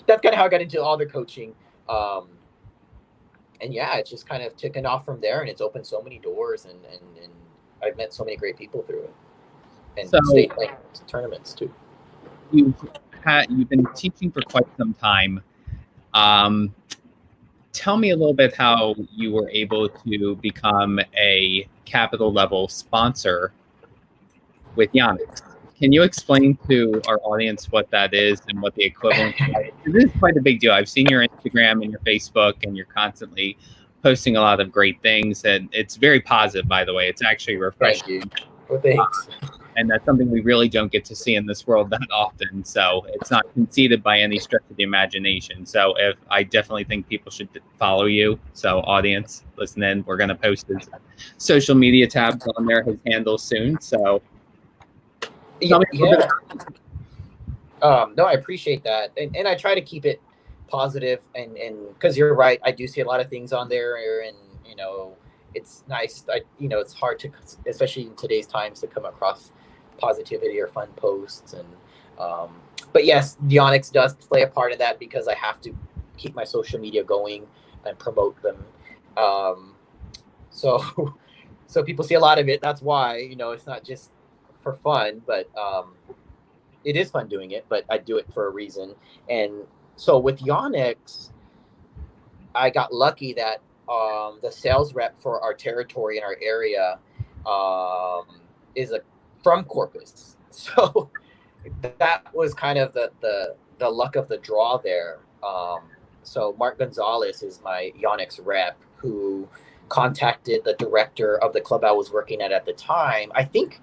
that's kind of how I got into all the coaching. And yeah, it's just kind of taken off from there, and it's opened so many doors, and I've met so many great people through it, and state tournaments too. You've been teaching for quite some time. Tell me a little bit how you were able to become a capital level sponsor with Yonex. Can you explain to our audience what that is and what the equivalent is? This is quite a big deal. I've seen your Instagram and your Facebook, and you're constantly posting a lot of great things, and it's very positive, by the way. It's actually refreshing. Thank you. Well, thanks. And that's something we really don't get to see in this world that often. So it's not conceited by any stretch of the imagination. So I definitely think people should follow you. So audience, listen in. We're going to post his social media tabs on there, his handles soon. So yeah. No, I appreciate that. And I try to keep it positive, and because you're right, I do see a lot of things on there, and it's nice. It's hard to, especially in today's times, to come across positivity or fun posts. And but yes, Yonex does play a part of that, because I have to keep my social media going and promote them. So people see a lot of it. That's why it's not just for fun, but it is fun doing it. But I do it for a reason. And so with Yonex, I got lucky that the sales rep for our territory in our area is from Corpus. So that was kind of the luck of the draw there. So Mark Gonzalez is my Yonex rep, who contacted the director of the club I was working at the time. I think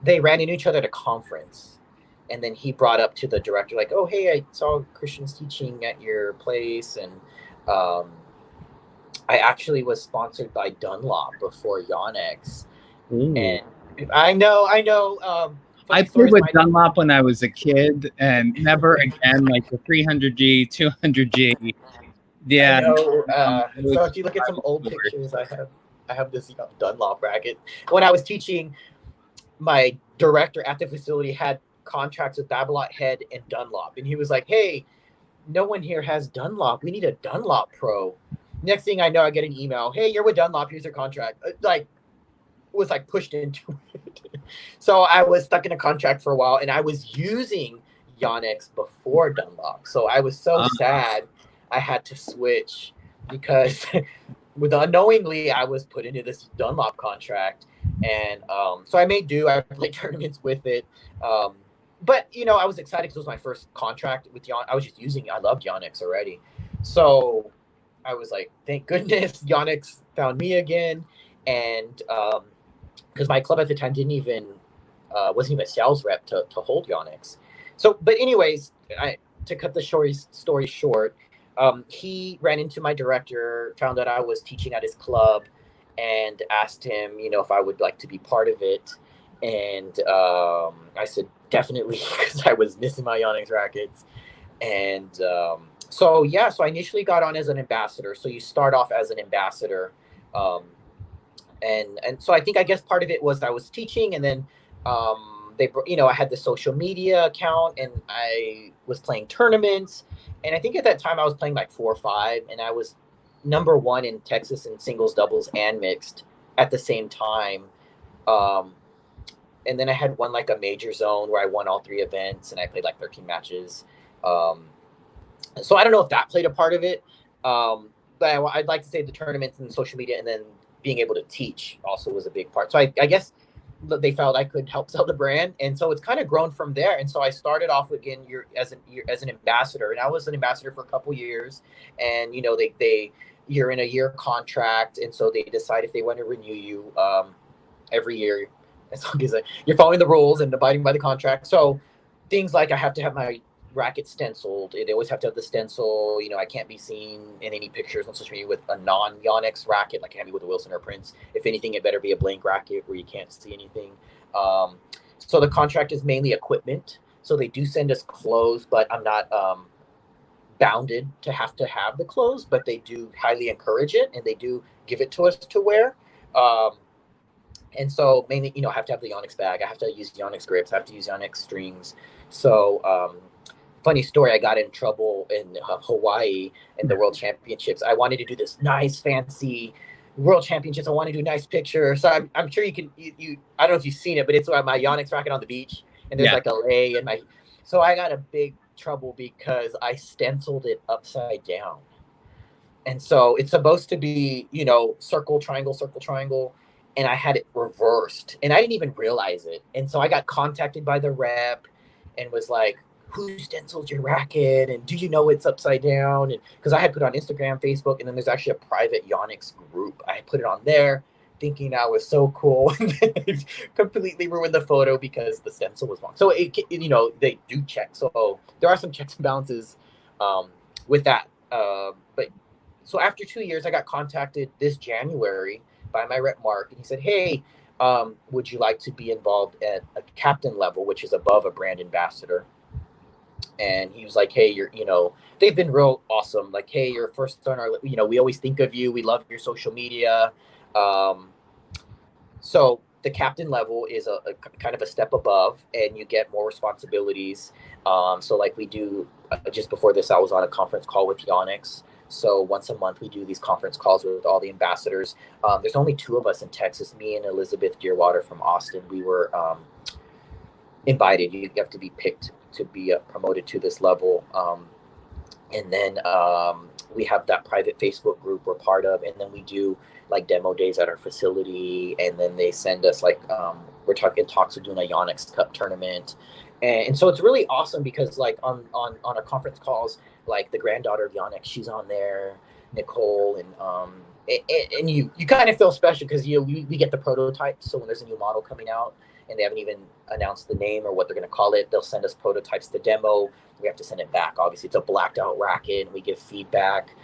they ran into each other at a conference, and then he brought up to the director like, "Oh, hey, I saw Krystyan's teaching at your place." And I actually was sponsored by Dunlop before Yonex. And I know. I played with Dunlop when I was a kid, and never again, like the 300G, 200G. Yeah. So if you look at some old pictures, I have this Dunlop racket. When I was teaching, my director at the facility had contracts with Babolat Head and Dunlop, and he was like, "Hey, no one here has Dunlop. We need a Dunlop pro." Next thing I know, I get an email. "Hey, you're with Dunlop. Here's your contract." Was pushed into it. So I was stuck in a contract for a while, and I was using Yonex before Dunlop. So I was so sad I had to switch, because unknowingly I was put into this Dunlop contract. And so I made do. I played tournaments with it. But I was excited because it was my first contract with Yonex. I was just using it. I loved Yonex already. So I was like, thank goodness Yonex found me again. And because my club at the time didn't even wasn't even a sales rep to hold Yonex. So, but anyways, to cut the story short, he ran into my director, found out I was teaching at his club, and asked him, if I would like to be part of it. And I said definitely, because I was missing my Yonex rackets. And so yeah, so I initially got on as an ambassador. So you start off as an ambassador, um, and so I guess part of it was I was teaching, and then I had the social media account, and I was playing tournaments, and I think at that time I was playing like 4 or 5, and I was #1 in Texas in singles, doubles, and mixed at the same time. Um, and then I had won like a major zone where I won all 3 events, and I played like 13 matches. Um, so I don't know if that played a part of it, but I'd like to say the tournaments and social media, and then being able to teach also was a big part. So I guess they felt I could help sell the brand, and so it's kind of grown from there. And so I started off again as an ambassador, and I was an ambassador for a couple years. And you're in a year contract, and so they decide if they want to renew you every year, as long as you're following the rules and abiding by the contract. So things like I have to have my racket stenciled. They always have to have the stencil. I can't be seen in any pictures on social media with a non-Yonex racket. Like I can't be with a Wilson or Prince. If anything, it better be a blank racket where you can't see anything. So the contract is mainly equipment. So they do send us clothes, but I'm not bounded to have the clothes, but they do highly encourage it, and they do give it to us to wear. And so mainly, I have to have the Yonex bag. I have to use Yonex grips. I have to use Yonex strings. So funny story, I got in trouble in Hawaii in the World Championships. I wanted to do this nice, fancy World Championships. I want to do nice pictures. So I'm sure you can, I don't know if you've seen it, but it's my Yonex racket on the beach, and there's like a lei, and so I got a big trouble because I stenciled it upside down. And so it's supposed to be, circle, triangle, and I had it reversed, and I didn't even realize it. And so I got contacted by the rep and was like, who stenciled your racket, and do you know it's upside down? And because I had put on Instagram, Facebook, and then there's actually a private Yonex group. I put it on there thinking I was so cool, and then it completely ruined the photo because the stencil was wrong. So they do check. So there are some checks and balances with that. But so after 2 years, I got contacted this January by my rep Mark, and he said, hey, would you like to be involved at a captain level, which is above a brand ambassador? And he was like, hey, they've been real awesome. Like, hey, you're first on our, we always think of you. We love your social media. So the captain level is a kind of a step above, and you get more responsibilities. So like we do, just before this, I was on a conference call with Yonex. So once a month, we do these conference calls with all the ambassadors. There's only 2 of us in Texas, me and Elizabeth Dearwater from Austin. We were invited. You have to be picked to be promoted to this level. And then we have that private Facebook group we're part of. And then we do like demo days at our facility. And then they send us we're talking talks of doing a Yonex Cup tournament. And so it's really awesome because like on our conference calls, like the granddaughter of Yonex, she's on there, Nicole, and you kind of feel special because we get the prototypes. So when there's a new model coming out and they haven't even announced the name or what they're going to call it, they'll send us prototypes to demo. We have to send it back. Obviously, it's a blacked out racket, and we give feedback.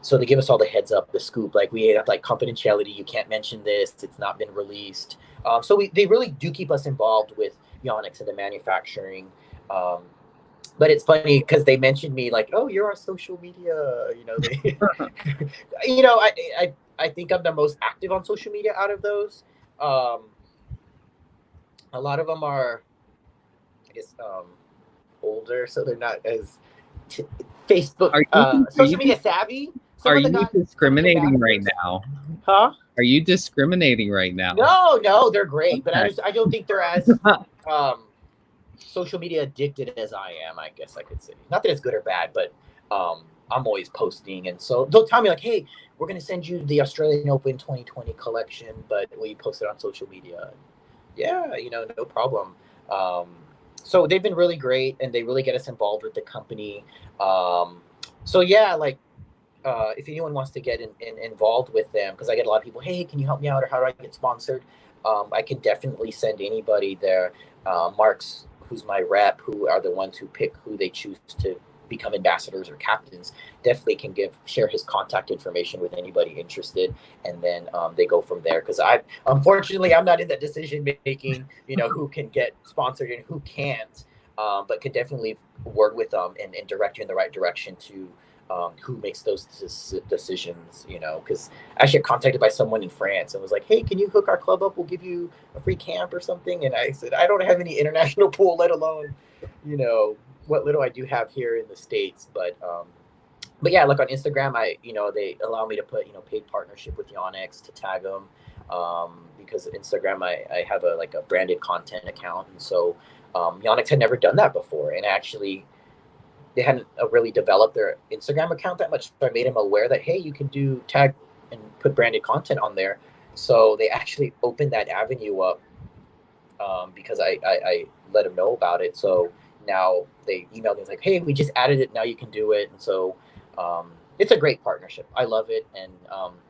So they give us all the heads up, the scoop. Like we have like confidentiality. You can't mention this. It's not been released. So they really do keep us involved with Yonex and the manufacturing. But it's funny because they mentioned me like, oh, you're our social media. I think I'm the most active on social media out of those. A lot of them are, I guess, older, so they're not as Facebook, social media savvy. Are you discriminating right now? Huh? Are you discriminating right now? No, they're great, but I don't think they're as social media addicted as I am, I guess I could say. Not that it's good or bad, but I'm always posting, and so they'll tell me like, hey, we're going to send you the Australian Open 2020 collection, but will you post it on social media? Yeah, no problem. So they've been really great, and they really get us involved with the company. So yeah, like if anyone wants to get involved with them, because I get a lot of people, hey, can you help me out, or how do I get sponsored? I can definitely send anybody there. Mark's, who's my rep, who are the ones who pick who they choose to become ambassadors or captains, definitely can share his contact information with anybody interested, and then they go from there. Because unfortunately I'm not in that decision making, who can get sponsored and who can't, but could definitely work with them and direct you in the right direction to who makes those decisions, because I actually got contacted by someone in France and was like, hey, can you hook our club up? We'll give you a free camp or something. And I said, I don't have any international pool, let alone, what little I do have here in the States. But yeah, like on Instagram, they allow me to put, paid partnership with Yonex to tag them. Because Instagram, I have a branded content account. And so Yonex had never done that before. And actually, they hadn't really developed their Instagram account that much. So I made them aware that, hey, you can do tag and put branded content on there. So they actually opened that avenue up because I let them know about it. So now they emailed me like, hey, we just added it. Now you can do it. And so it's a great partnership. I love it. And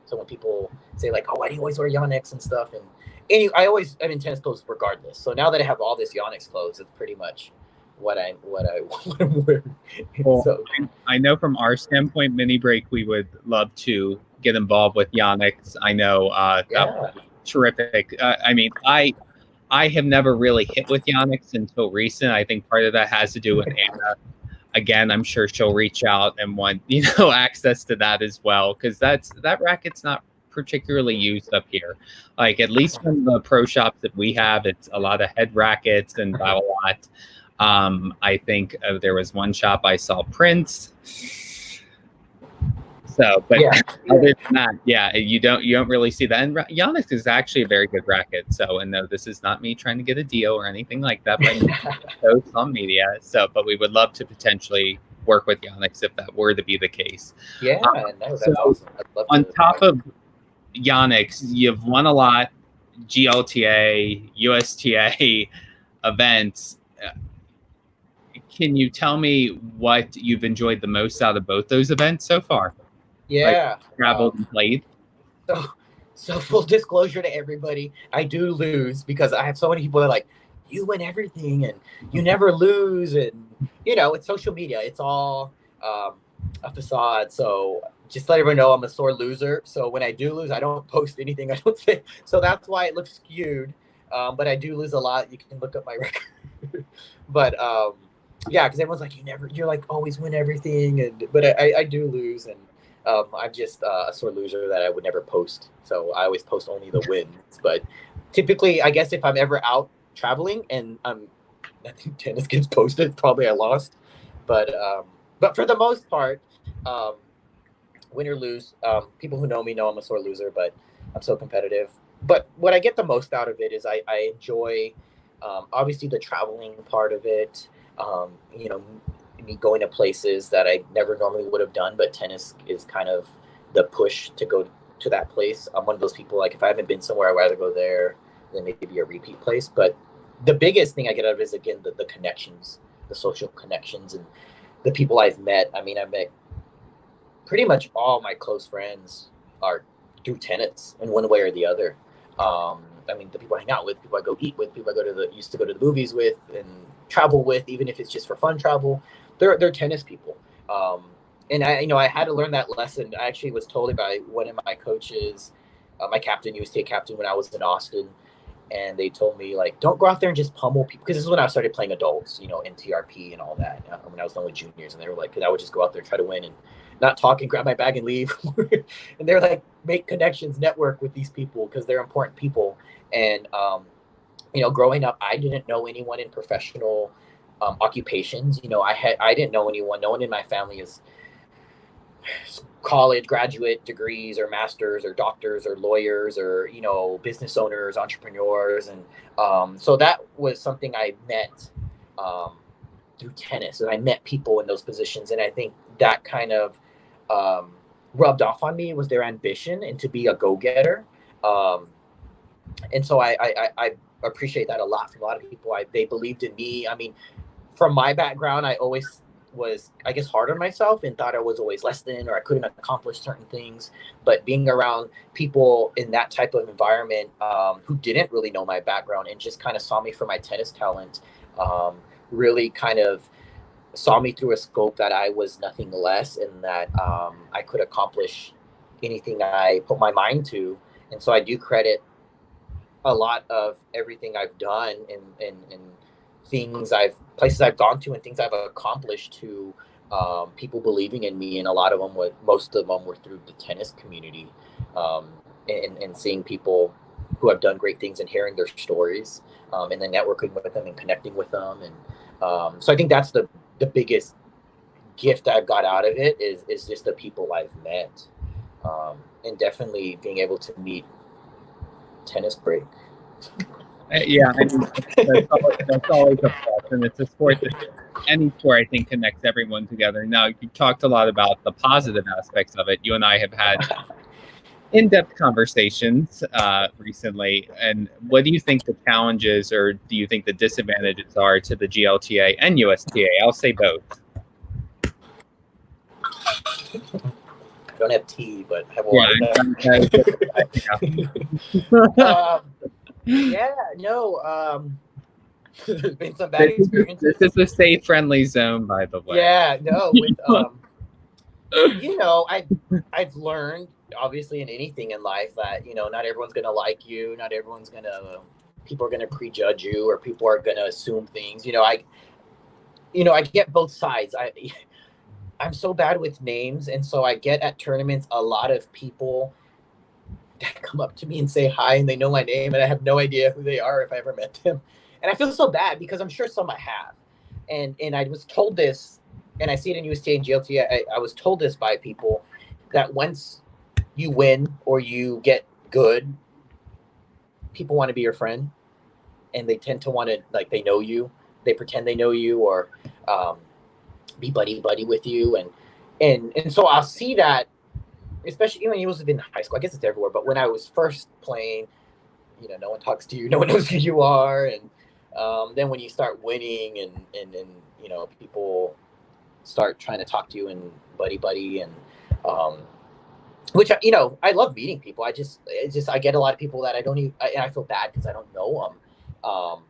so when people say like, oh, why do you always wear Yonex and stuff? And I'm in tennis clothes regardless. So now that I have all this Yonex clothes, it's pretty much what I want to wear. Well, so, I know from our standpoint, Mini Break, we would love to get involved with Yonex. I know that was terrific. I mean, I have never really hit with Yonex until recent. I think part of that has to do with Anna. Again, I'm sure she'll reach out and want access to that as well, because that racket's not particularly used up here. Like, at least from the pro shops that we have, it's a lot of head rackets and a lot. I think there was one shop I saw Prince. So, but other than that, you don't really see that. And Yonex is actually a very good racket. So, and no, this is not me trying to get a deal or anything like that, but posts on media. So, but we would love to potentially work with Yonex if that were to be the case. Yeah, that's awesome. On top of Yonex, you've won a lot, GLTA, USTA events. Can you tell me what you've enjoyed the most out of both those events so far? Yeah. Traveled and played. So full disclosure to everybody, I do lose because I have so many people that are like, you win everything and you never lose. And, it's social media. It's all a facade. So just let everyone know I'm a sore loser. So when I do lose, I don't post anything. I don't say. So that's why it looks skewed. But I do lose a lot. You can look up my record. But yeah, because everyone's like, you're like always win everything, but I do lose, and I'm just a sore loser that I would never post. So I always post only the wins. But typically, I guess if I'm ever out traveling and I think tennis gets posted, probably I lost. But for the most part, win or lose, people who know me know I'm a sore loser, but I'm so competitive. But what I get the most out of it is I enjoy obviously the traveling part of it. Me going to places that I never normally would have done, but tennis is kind of the push to go to that place. I'm one of those people, like if I haven't been somewhere, I'd rather go there than maybe a repeat place. But the biggest thing I get out of it is, again, the connections, the social connections, and the people I've met. I mean, I met pretty much all my close friends are through tennis in one way or the other. I mean, the people I hang out with, people I go eat with, people I used to go to the movies with and travel with, even if it's just for fun travel, they're tennis people. And I had to learn that lesson. I actually was told by one of my coaches, my captain, USTA captain, when I was in Austin, and they told me, like, don't go out there and just pummel people, because this is when I started playing adults, NTRP and all that, when I was done with juniors, and they were like, because I would just go out there and try to win and not talk and grab my bag and leave. And they're like, make connections, network with these people, because they're important people. And growing up, I didn't know anyone in professional occupations. I didn't know anyone. No one in my family is college graduate degrees or masters or doctors or lawyers or business owners, entrepreneurs. And so that was something I met through tennis, and I met people in those positions. And I think that kind of rubbed off on me, was their ambition and to be a go-getter. And so I appreciate that a lot from a lot of people. They believed in me. I mean, from my background, I always was, I guess, hard on myself and thought I was always less than, or I couldn't accomplish certain things. But being around people in that type of environment, who didn't really know my background and just kind of saw me for my tennis talent, really kind of saw me through a scope that I was nothing less, and that I could accomplish anything I put my mind to. And so I do credit a lot of everything I've done and places I've gone to and things I've accomplished to people believing in me. And a lot of them most of them were through the tennis community, and seeing people who have done great things and hearing their stories, and then networking with them and connecting with them. And so I think that's the biggest gift I've got out of it is just the people I've met, and definitely being able to meet tennis break. Yeah, I mean, that's always a plus, and it's a sport that any sport I think connects everyone together. Now, you talked a lot about the positive aspects of it. You and I have had in-depth conversations recently. And what do you think the challenges, or do you think the disadvantages are to the GLTA and USTA? I'll say both. I don't have tea, but I have water. Yeah, no. There's been some bad experiences. This is a safe, friendly zone, by the way. Yeah, no. With, you know, I've learned, obviously, in anything in life that, you know, not everyone's gonna like you. Not everyone's gonna. People are gonna prejudge you, or people are gonna assume things. I get both sides. I'm so bad with names, and so I get at tournaments a lot of people that come up to me and say hi, and they know my name, and I have no idea who they are if I ever met them. And I feel so bad because I'm sure some I have. And I was told this, and I see it in USTA and GLTA. I was told this by people that once you win or you get good, people want to be your friend, and they tend to want to, like, they know you, they pretend they know you, or be buddy with you, and so I'll see that, especially when you was in high school. I guess it's everywhere, but when I was first playing, you know, no one talks to you, no one knows who you are, and then when you start winning, and you know, people start trying to talk to you and buddy, and which, you know, I love meeting people. I get a lot of people that I don't even, and I feel bad because I don't know them,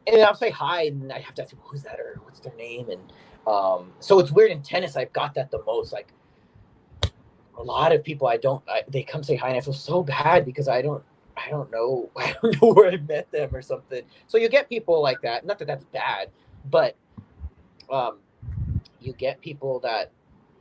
and I'll say hi, and I have to ask, who's that, or what's their name, and so it's weird. In tennis, I've got that the most. Like, a lot of people they come say hi, and I feel so bad because I don't know where I met them or something. So you get people like that. Not that that's bad, but you get people that.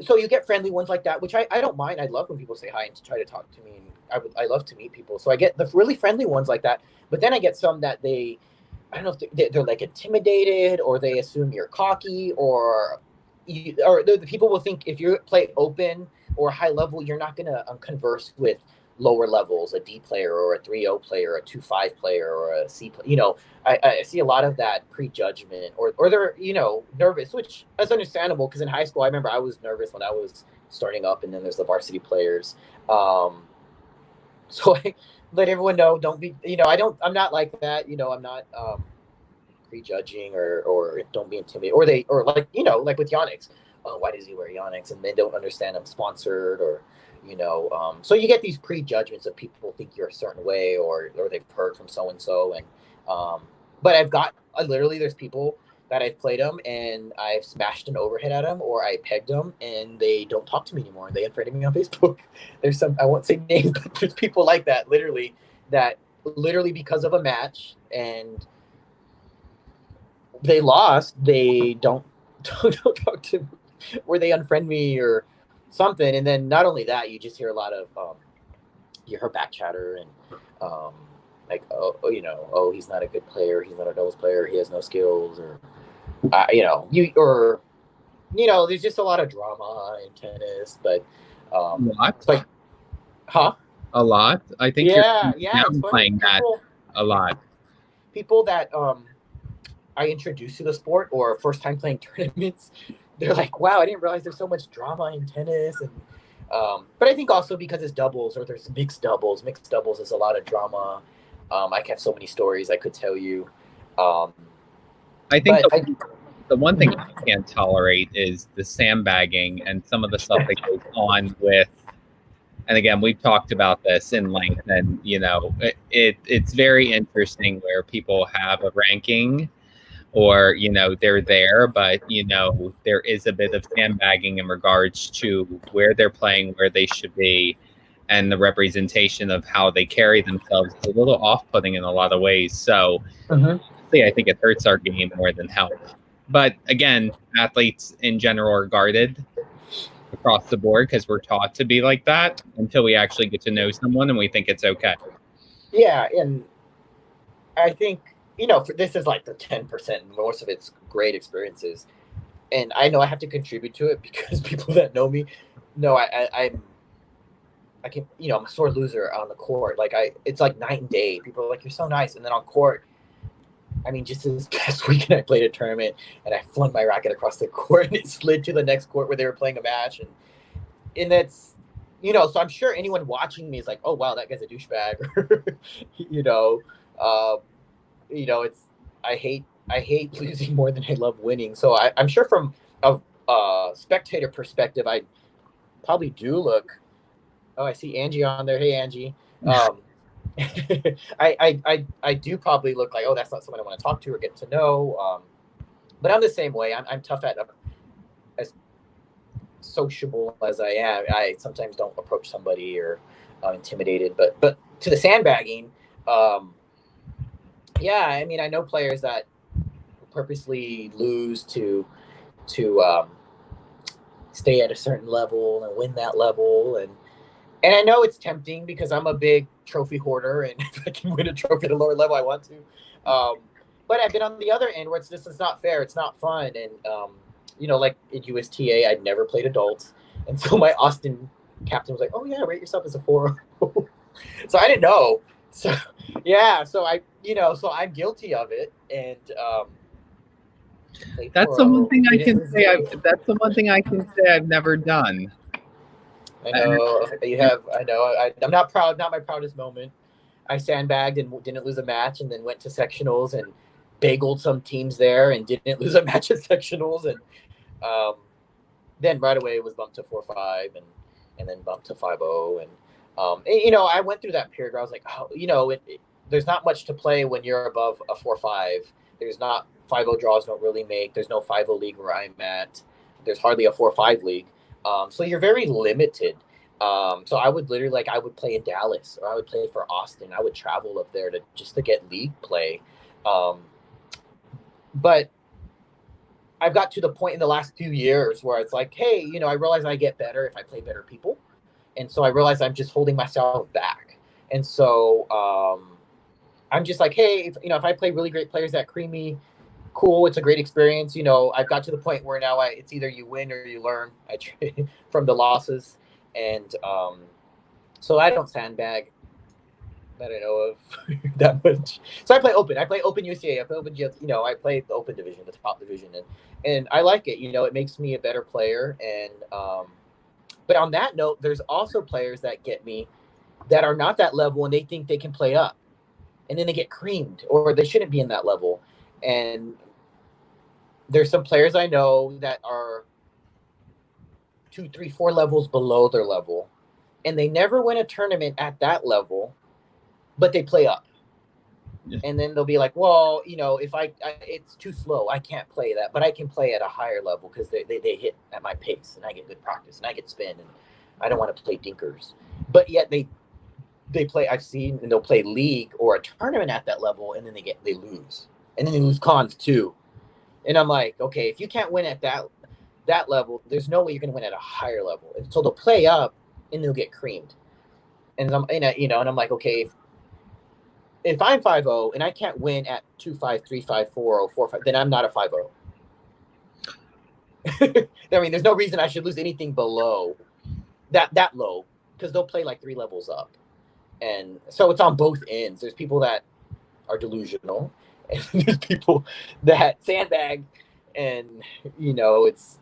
So you get friendly ones like that, which I don't mind. I love when people say hi and try to talk to me, and I love to meet people. So I get the really friendly ones like that. But then I get some that I don't know if they're like intimidated, or they assume you're cocky, or the people will think if you play open or high level, you're not going to converse with lower levels, a D player or a 3-0 player, a 2-5 player, or a C player. You know, I see a lot of that prejudgment, or they're, you know, nervous, which is understandable, because in high school, I remember I was nervous when I was starting up, and then there's the varsity players. So I let everyone know, don't be, you know, I'm not like that. You know, I'm not prejudging, or don't be intimidated, or like, you know, like with Yonex. Oh, why does he wear Yonex? And they don't understand I'm sponsored, or, you know, so you get these prejudgments of people think you're a certain way, or they've heard from so-and-so. And, but literally there's people that I've played them, and I've smashed an overhead at them, or I pegged them, and they don't talk to me anymore. They unfriended me on Facebook. There's I won't say names, but there's people like that, literally because of a match, and they lost, they don't talk to me, or they unfriend me or something. And then not only that, you just hear a lot of you hear back chatter, and like, you know, oh, he's not a good player, he's not a doubles player, he has no skills, or you know, there's just a lot of drama in tennis. But What? like, A lot. I think you're downplaying that a lot. People that I introduced to the sport, or first time playing tournaments, they're like, wow, I didn't realize there's so much drama in tennis. And but I think also because it's doubles, or there's mixed doubles is a lot of drama. I have so many stories I could tell you. I think the one thing I can't tolerate is the sandbagging and some of the stuff that goes on with. And again, we've talked about this in length, and it's very interesting where people have a ranking, or they're there, but there is a bit of sandbagging in regards to where they're playing, where they should be, and the representation of how they carry themselves is a little off-putting in a lot of ways. So I think it hurts our game more than help. But again, athletes in general are guarded across the board because we're taught to be like that until we actually get to know someone and we think it's okay. Yeah, and I think this is like the 10%. Most of it's great experiences, and I know I have to contribute to it because people that know me know I can, I'm a sore loser on the court. Like it's like night and day. People are like, "You're so nice," and then on court, I mean, just this past weekend, I played a tournament and I flung my racket across the court and it slid to the next court where they were playing a match. And that's, so I'm sure anyone watching me is like, "Oh, wow, that guy's a douchebag." It's, I hate losing more than I love winning. So I'm sure from a spectator perspective, I probably do look, oh, I see Angie on there. Hey, Angie. I do probably look like, oh, that's not someone I want to talk to or get to know. But I'm the same way. I'm tough at as sociable as I am. I sometimes don't approach somebody or intimidated. But to the sandbagging, yeah, I mean, I know players that purposely lose to stay at a certain level and win that level, and I know it's tempting because I'm a big trophy hoarder, and if I can win a trophy at a lower level, I want to. But I've been on the other end where this is not fair. It's not fun. And, like at USTA, I'd never played adults. And so my Austin captain was like, "Oh, yeah, rate yourself as a 4." So I didn't know. So, yeah. So so I'm guilty of it. And that's the one thing I can say. That's the one thing I can say I've never done. I know you have. I know. I'm not proud. Not my proudest moment. I sandbagged and didn't lose a match, and then went to sectionals and bageled some teams there, and didn't lose a match at sectionals, and then right away it was bumped to 4-5, and then bumped to 5-0, and I went through that period where I was like, oh, there's not much to play when you're above a 4-5. There's not 5-0 draws don't really make. There's no 5-0 league where I'm at. There's hardly a 4-5 league. So you're very limited. So I would literally, I would play in Dallas, or I would play for Austin. I would travel up there just to get league play. But I've got to the point in the last few years where it's like, hey, I realize I get better if I play better people. And so I realize I'm just holding myself back. And so I'm just like, hey, if I play really great players that cream me, cool, it's a great experience. I've got to the point where now it's either you win or you learn from the losses. And so I don't sandbag that I know of that much. So I play open. I play open UCA. I play open GLT. I play the open division, the top division, and I like it. It makes me a better player. And but on that note, there's also players that get me that are not that level, and they think they can play up, and then they get creamed, or they shouldn't be in that level. And there's some players I know that are 2, 3, 4 levels below their level, and they never win a tournament at that level, but they play up. Yeah. And then they'll be like, well, if it's too slow, I can't play that, but I can play at a higher level because they hit at my pace, and I get good practice, and I get spin, and I don't want to play dinkers. But yet they play, I've seen, and they'll play league or a tournament at that level, and then they lose. And then they lose cons too. And I'm like, okay, if you can't win at that level, there's no way you're going to win at a higher level. And so they'll play up, and they'll get creamed. And I'm like, okay, if I'm 5-0 and I can't win at 2-5, 3-5, 4-0, 4-5, then I'm not a 5-0. I mean, there's no reason I should lose anything below that low, because they'll play like 3 levels up. And so it's on both ends. There's people that are delusional, and there's people that sandbag, and it's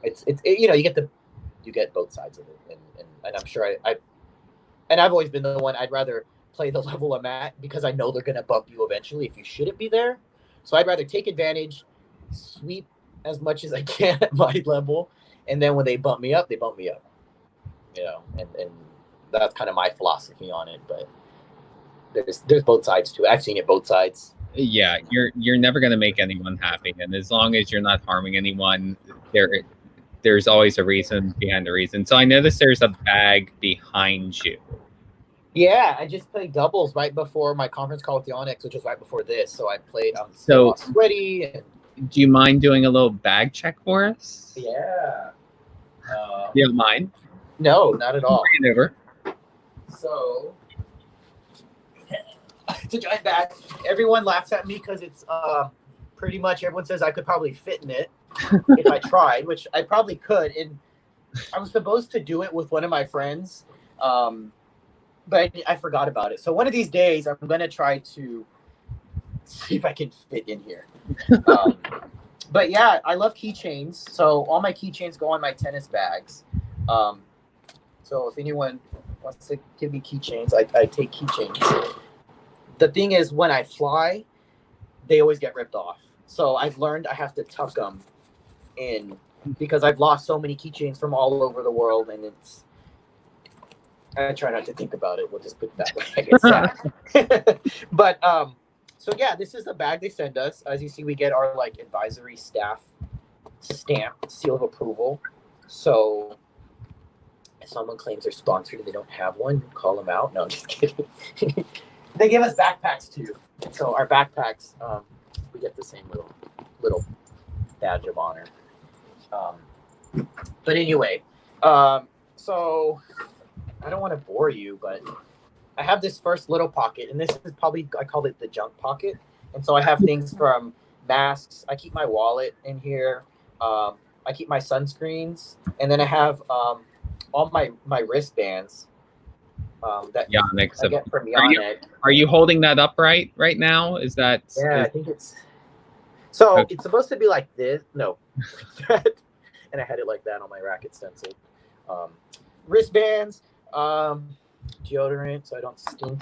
you get both sides of it, and I'm sure I've always been the one, I'd rather play the level I'm at because I know they're going to bump you eventually if you shouldn't be there. So I'd rather take advantage sweep as much as I can at my level, and then when they bump me up, they bump me up. You know, and that's kind of my philosophy on it. But there's both sides to it. I've seen it both sides. Yeah, you're never going to make anyone happy, and as long as you're not harming anyone, there's always a reason behind the reason. So I noticed there's a bag behind you. Yeah, I just played doubles right before my conference call with the Onyx, which was right before this. So I played. So sweaty. And, do you mind doing a little bag check for us? yeah. You don't mind? No, not at all. Bring it over. So it's a giant bag. Everyone laughs at me because it's pretty much everyone says I could probably fit in it if I tried, which I probably could. And I was supposed to do it with one of my friends, but I forgot about it. So one of these days, I'm going to try to see if I can fit in here. But yeah, I love keychains. So all my keychains go on my tennis bags. So if anyone wants to give me keychains, I take keychains. The thing is, when I fly, they always get ripped off. So I've learned I have to tuck them in because I've lost so many keychains from all over the world, and I try not to think about it. We'll just put it that way. I get sad. But so yeah, this is the bag they send us. As you see, we get our like advisory staff stamp, seal of approval. So if someone claims they're sponsored and they don't have one, call them out. No, I'm just kidding. They give us backpacks too. So our backpacks, we get the same little badge of honor. But anyway, so I don't want to bore you, but I have this first little pocket, and this is probably, I call it the junk pocket. And so I have things from masks. I keep my wallet in here. I keep my sunscreens, and then I have all my wristbands. That Yonex. I get from Yonex. Are you holding that upright right now? Is that? Yeah, I think it's. So okay. It's supposed to be like this. No, and I had it like that on my racket stencil. Wristbands, deodorant, so I don't stink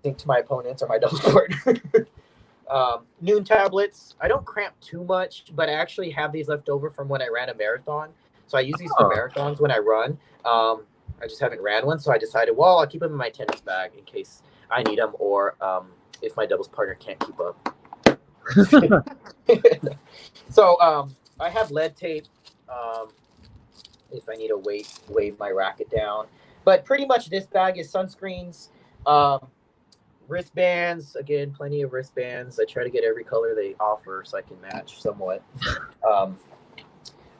to my opponents or my doubles partner. Noon tablets. I don't cramp too much, but I actually have these left over from when I ran a marathon. So I use these for marathons when I run. I just haven't ran one, so I decided, well, I'll keep them in my tennis bag in case I need them, or if my doubles partner can't keep up. So I have lead tape if I need to weigh my racket down. But pretty much this bag is sunscreens, wristbands. Again, plenty of wristbands. I try to get every color they offer so I can match somewhat.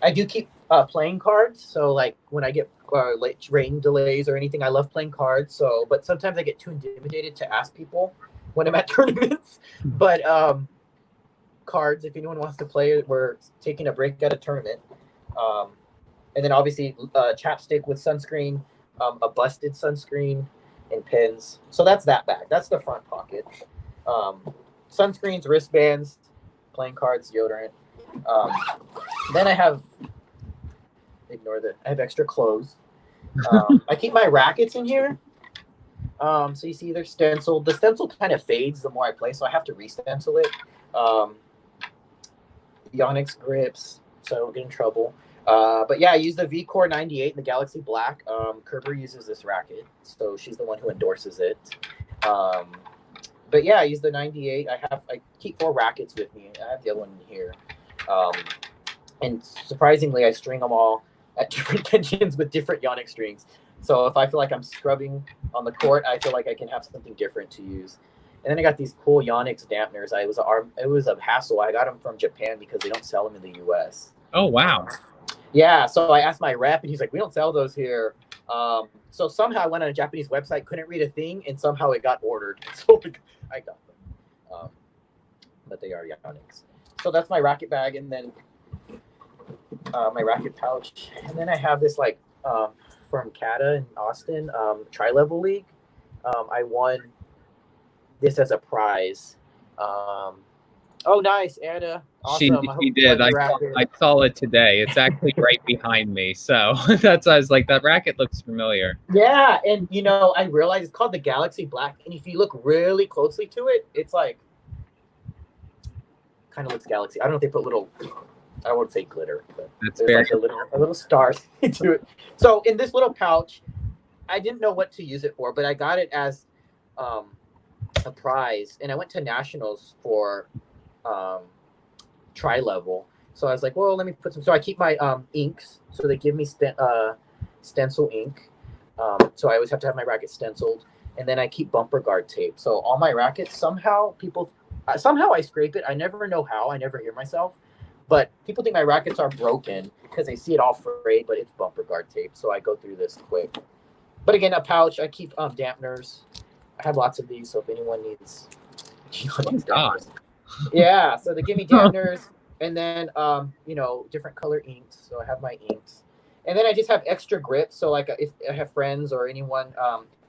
I do keep playing cards. So like when I get late rain delays or anything, I love playing cards. So, but sometimes I get too intimidated to ask people when I'm at tournaments. But cards, if anyone wants to play, we're taking a break at a tournament. And then obviously chapstick with sunscreen, a busted sunscreen, and pens. So that's that bag. That's the front pocket. Sunscreens, wristbands, playing cards, deodorant. Then I have, I have extra clothes. I keep my rackets in here. So you see they're stenciled. The stencil kind of fades the more I play, so I have to re-stencil it. Yonex grips, so I don't get in trouble. But yeah, I use the V-Core 98 in the Galaxy Black. Kerber uses this racket, so she's the one who endorses it. But yeah, I use the 98. I keep 4 rackets with me. I have the other one in here. And surprisingly, I string them all at different tensions with different Yonex strings. So if I feel like I'm scrubbing on the court, I feel like I can have something different to use. And then I got these cool Yonex dampeners. It was a hassle. I got them from Japan because they don't sell them in the U.S. Oh, wow. Yeah, so I asked my rep, and he's like, we don't sell those here. So somehow I went on a Japanese website, couldn't read a thing, and somehow it got ordered. So I got them. But they are Yonex. So that's my racket bag, and then my racket pouch. And then I have this, like, from Kata in Austin, Tri-Level League. I won this as a prize. Oh, nice, Anna. Awesome. She did. I saw it today. It's actually right behind me. So that's why I was like, that racket looks familiar. Yeah, and I realized it's called the Galaxy Black. And if you look really closely to it, it's like kind of looks galaxy. I don't know if they put little, I wouldn't say glitter, but That's there's very like a little star to it. So in this little pouch, I didn't know what to use it for, but I got it as a prize, and I went to nationals for tri-level. So I was like, well, let me put some. So I keep my inks. So they give me stencil ink. So I always have to have my racket stenciled, and then I keep bumper guard tape. So all my rackets, somehow I scrape it. I never know how. I never hear myself, but people think my rackets are broken because they see it all frayed, but it's bumper guard tape. So I go through this quick. But again, a pouch. I keep dampeners. I have lots of these, so if anyone needs dampeners. Yeah, so they give me dampeners, and then different color inks. So I have my inks, and then I just have extra grips. So like if I have friends or anyone,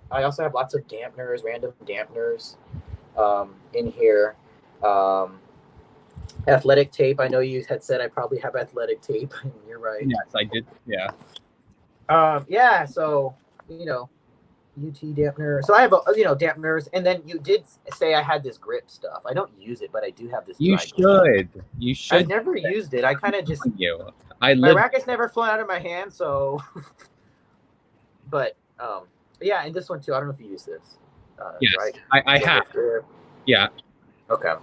I also have lots of dampeners, random dampeners, in here. Athletic tape. I know you had said I probably have athletic tape. You're right. Yes, I did. Yeah. Yeah. So UT dampener. So I have dampeners, and then you did say I had this grip stuff. I don't use it, but I do have this. You should. You should. I've never used it. I kind of just my racket's never flown out of my hand, so. But yeah, and this one too. I don't know if you use this. Yes, right? I have. Yeah. Okay.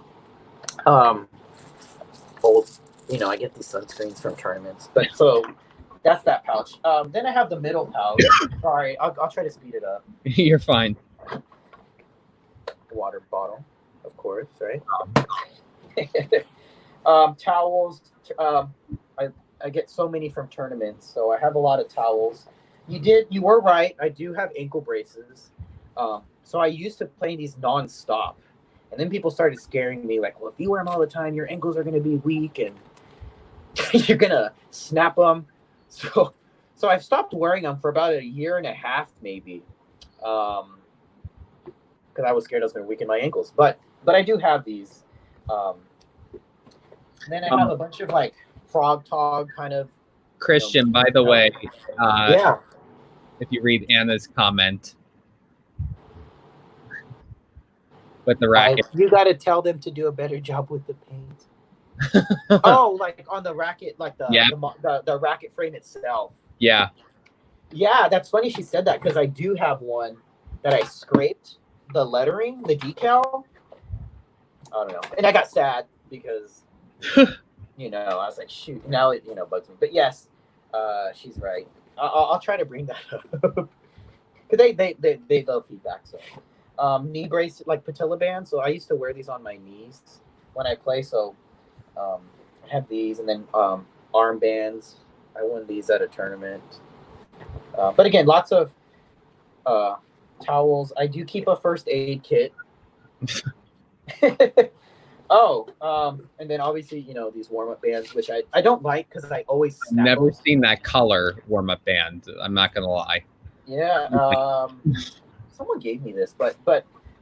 Old. I get these sunscreens from tournaments, but so. That's that pouch. Then I have the middle pouch. Sorry, I'll try to speed it up. You're fine. Water bottle, of course, right? Towels. I get so many from tournaments, so I have a lot of towels. You were right. I do have ankle braces. So I used to play these nonstop, and then people started scaring me like, well, if you wear them all the time, your ankles are going to be weak and you're gonna snap them. So I've stopped wearing them for about a year and a half, maybe, because I was scared I was going to weaken my ankles. But I do have these. And then I have a bunch of like frog tog kind of. Krystyan, by the way, yeah. If you read Anna's comment with the racket, you got to tell them to do a better job with the paint. Oh, like on the racket, like the racket frame itself. Yeah. Yeah, that's funny she said that because I do have one that I scraped the lettering, the decal. I don't know. And I got sad because, I was like, shoot, now it, bugs me. But yes, she's right. I'll try to bring that up. Because they love feedback. So, knee brace, like patella bands. So I used to wear these on my knees when I play. So, I have these, and then arm bands. I won these at a tournament. But again, lots of towels. I do keep a first aid kit. And then obviously, these warm-up bands, which I don't like because I always snap never them. seen that color warm-up band. I'm not gonna lie. Yeah. Someone gave me this, but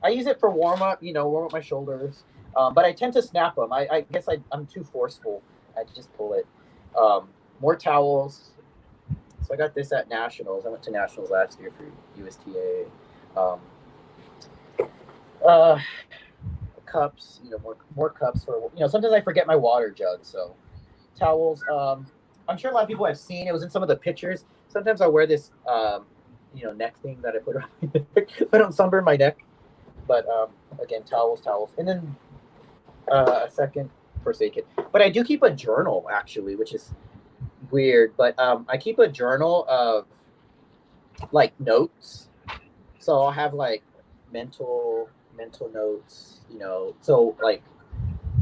I use it for warm-up. Warm up my shoulders. But I tend to snap them. I guess I'm too forceful. I just pull it. More towels. So I got this at Nationals. I went to Nationals last year for USTA. Cups, more cups for, sometimes I forget my water jug. So towels. I'm sure a lot of people have seen, it was in some of the pictures. Sometimes I wear this, neck thing that I put around my neck. I don't sunburn my neck. But again, towels. And then a second first aid kit. But I do keep a journal, actually, which is weird. But I keep a journal of, like, notes. So I'll have, like, mental notes, So, like,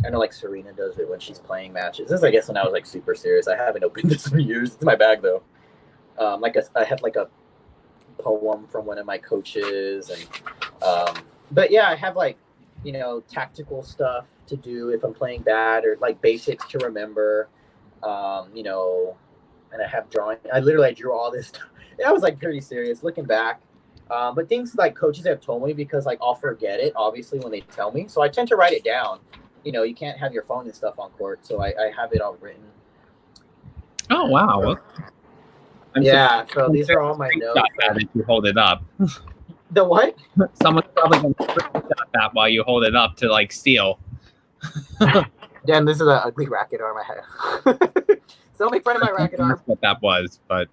I know, like, Serena does it when she's playing matches. This is, I guess, when I was, like, super serious. I haven't opened this for years. It's in my bag, though. I had, like, a poem from one of my coaches. And but, yeah, I have, like, tactical stuff to do if I'm playing bad, or like basics to remember, and I have drawing. I drew all this stuff. I was like pretty serious looking back. But things like coaches have told me, because like I'll forget it obviously when they tell me. So I tend to write it down. You can't have your phone and stuff on court. So I have it all written. Oh, wow. So these are all my notes. If you hold it up. The what? Someone's probably going to screenshot that while you hold it up to like steal. Dan, this is an ugly racket arm I have. So don't make fun of my racket arm. That's what that was, but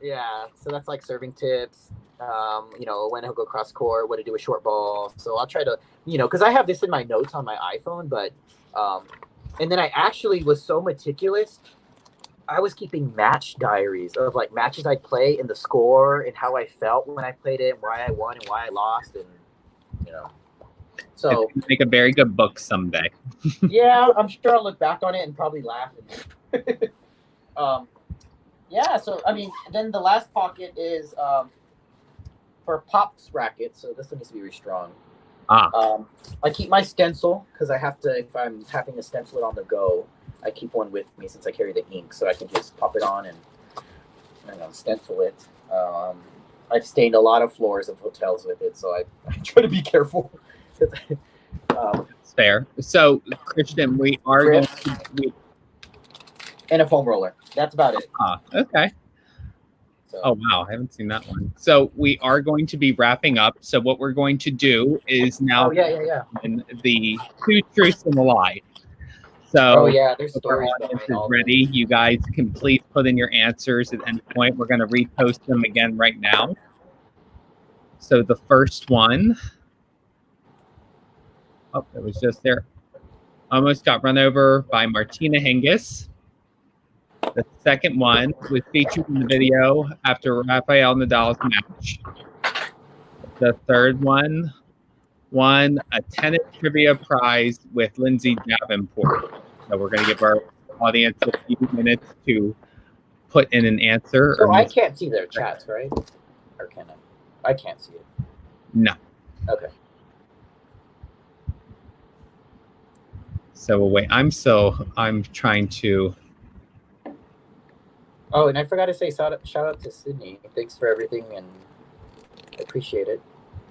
yeah. So that's like serving tips. When he'll go cross court, what to do a short ball. So I'll try to, because I have this in my notes on my iPhone, but and then I actually was so meticulous. I was keeping match diaries of like matches I'd play and the score and how I felt when I played it, and why I won and why I lost, and So make a very good book someday. Yeah, I'm sure I'll look back on it and probably laugh. Yeah. So I mean, then the last pocket is for Pop's racket. So this one needs to be really strong. I keep my stencil because I have to, if I'm having to stencil it on the go, I keep one with me since I carry the ink, so I can just pop it on and stencil it. I've stained a lot of floors of hotels with it, so I try to be careful. It's fair. So, Krystyan, we are going to... And a foam roller. That's about it. Okay. So. Oh, wow. I haven't seen that one. So we are going to be wrapping up. So what we're going to do is now in the 2 truths and a lie. So there's stories is ready. You guys can please put in your answers at any point. We're going to repost them again right now. So the first one... Oh, it was just there. Almost got run over by Martina Hingis. The second one was featured in the video after Rafael Nadal's match. The third one won a tennis trivia prize with Lindsay Davenport. So we're going to give our audience a few minutes to put in an answer. So I can't see their chats, right? Or can I? I can't see it. No. Okay. So wait, I'm trying to... Oh, and I forgot to say shout out to Sydney. Thanks for everything, and I appreciate it.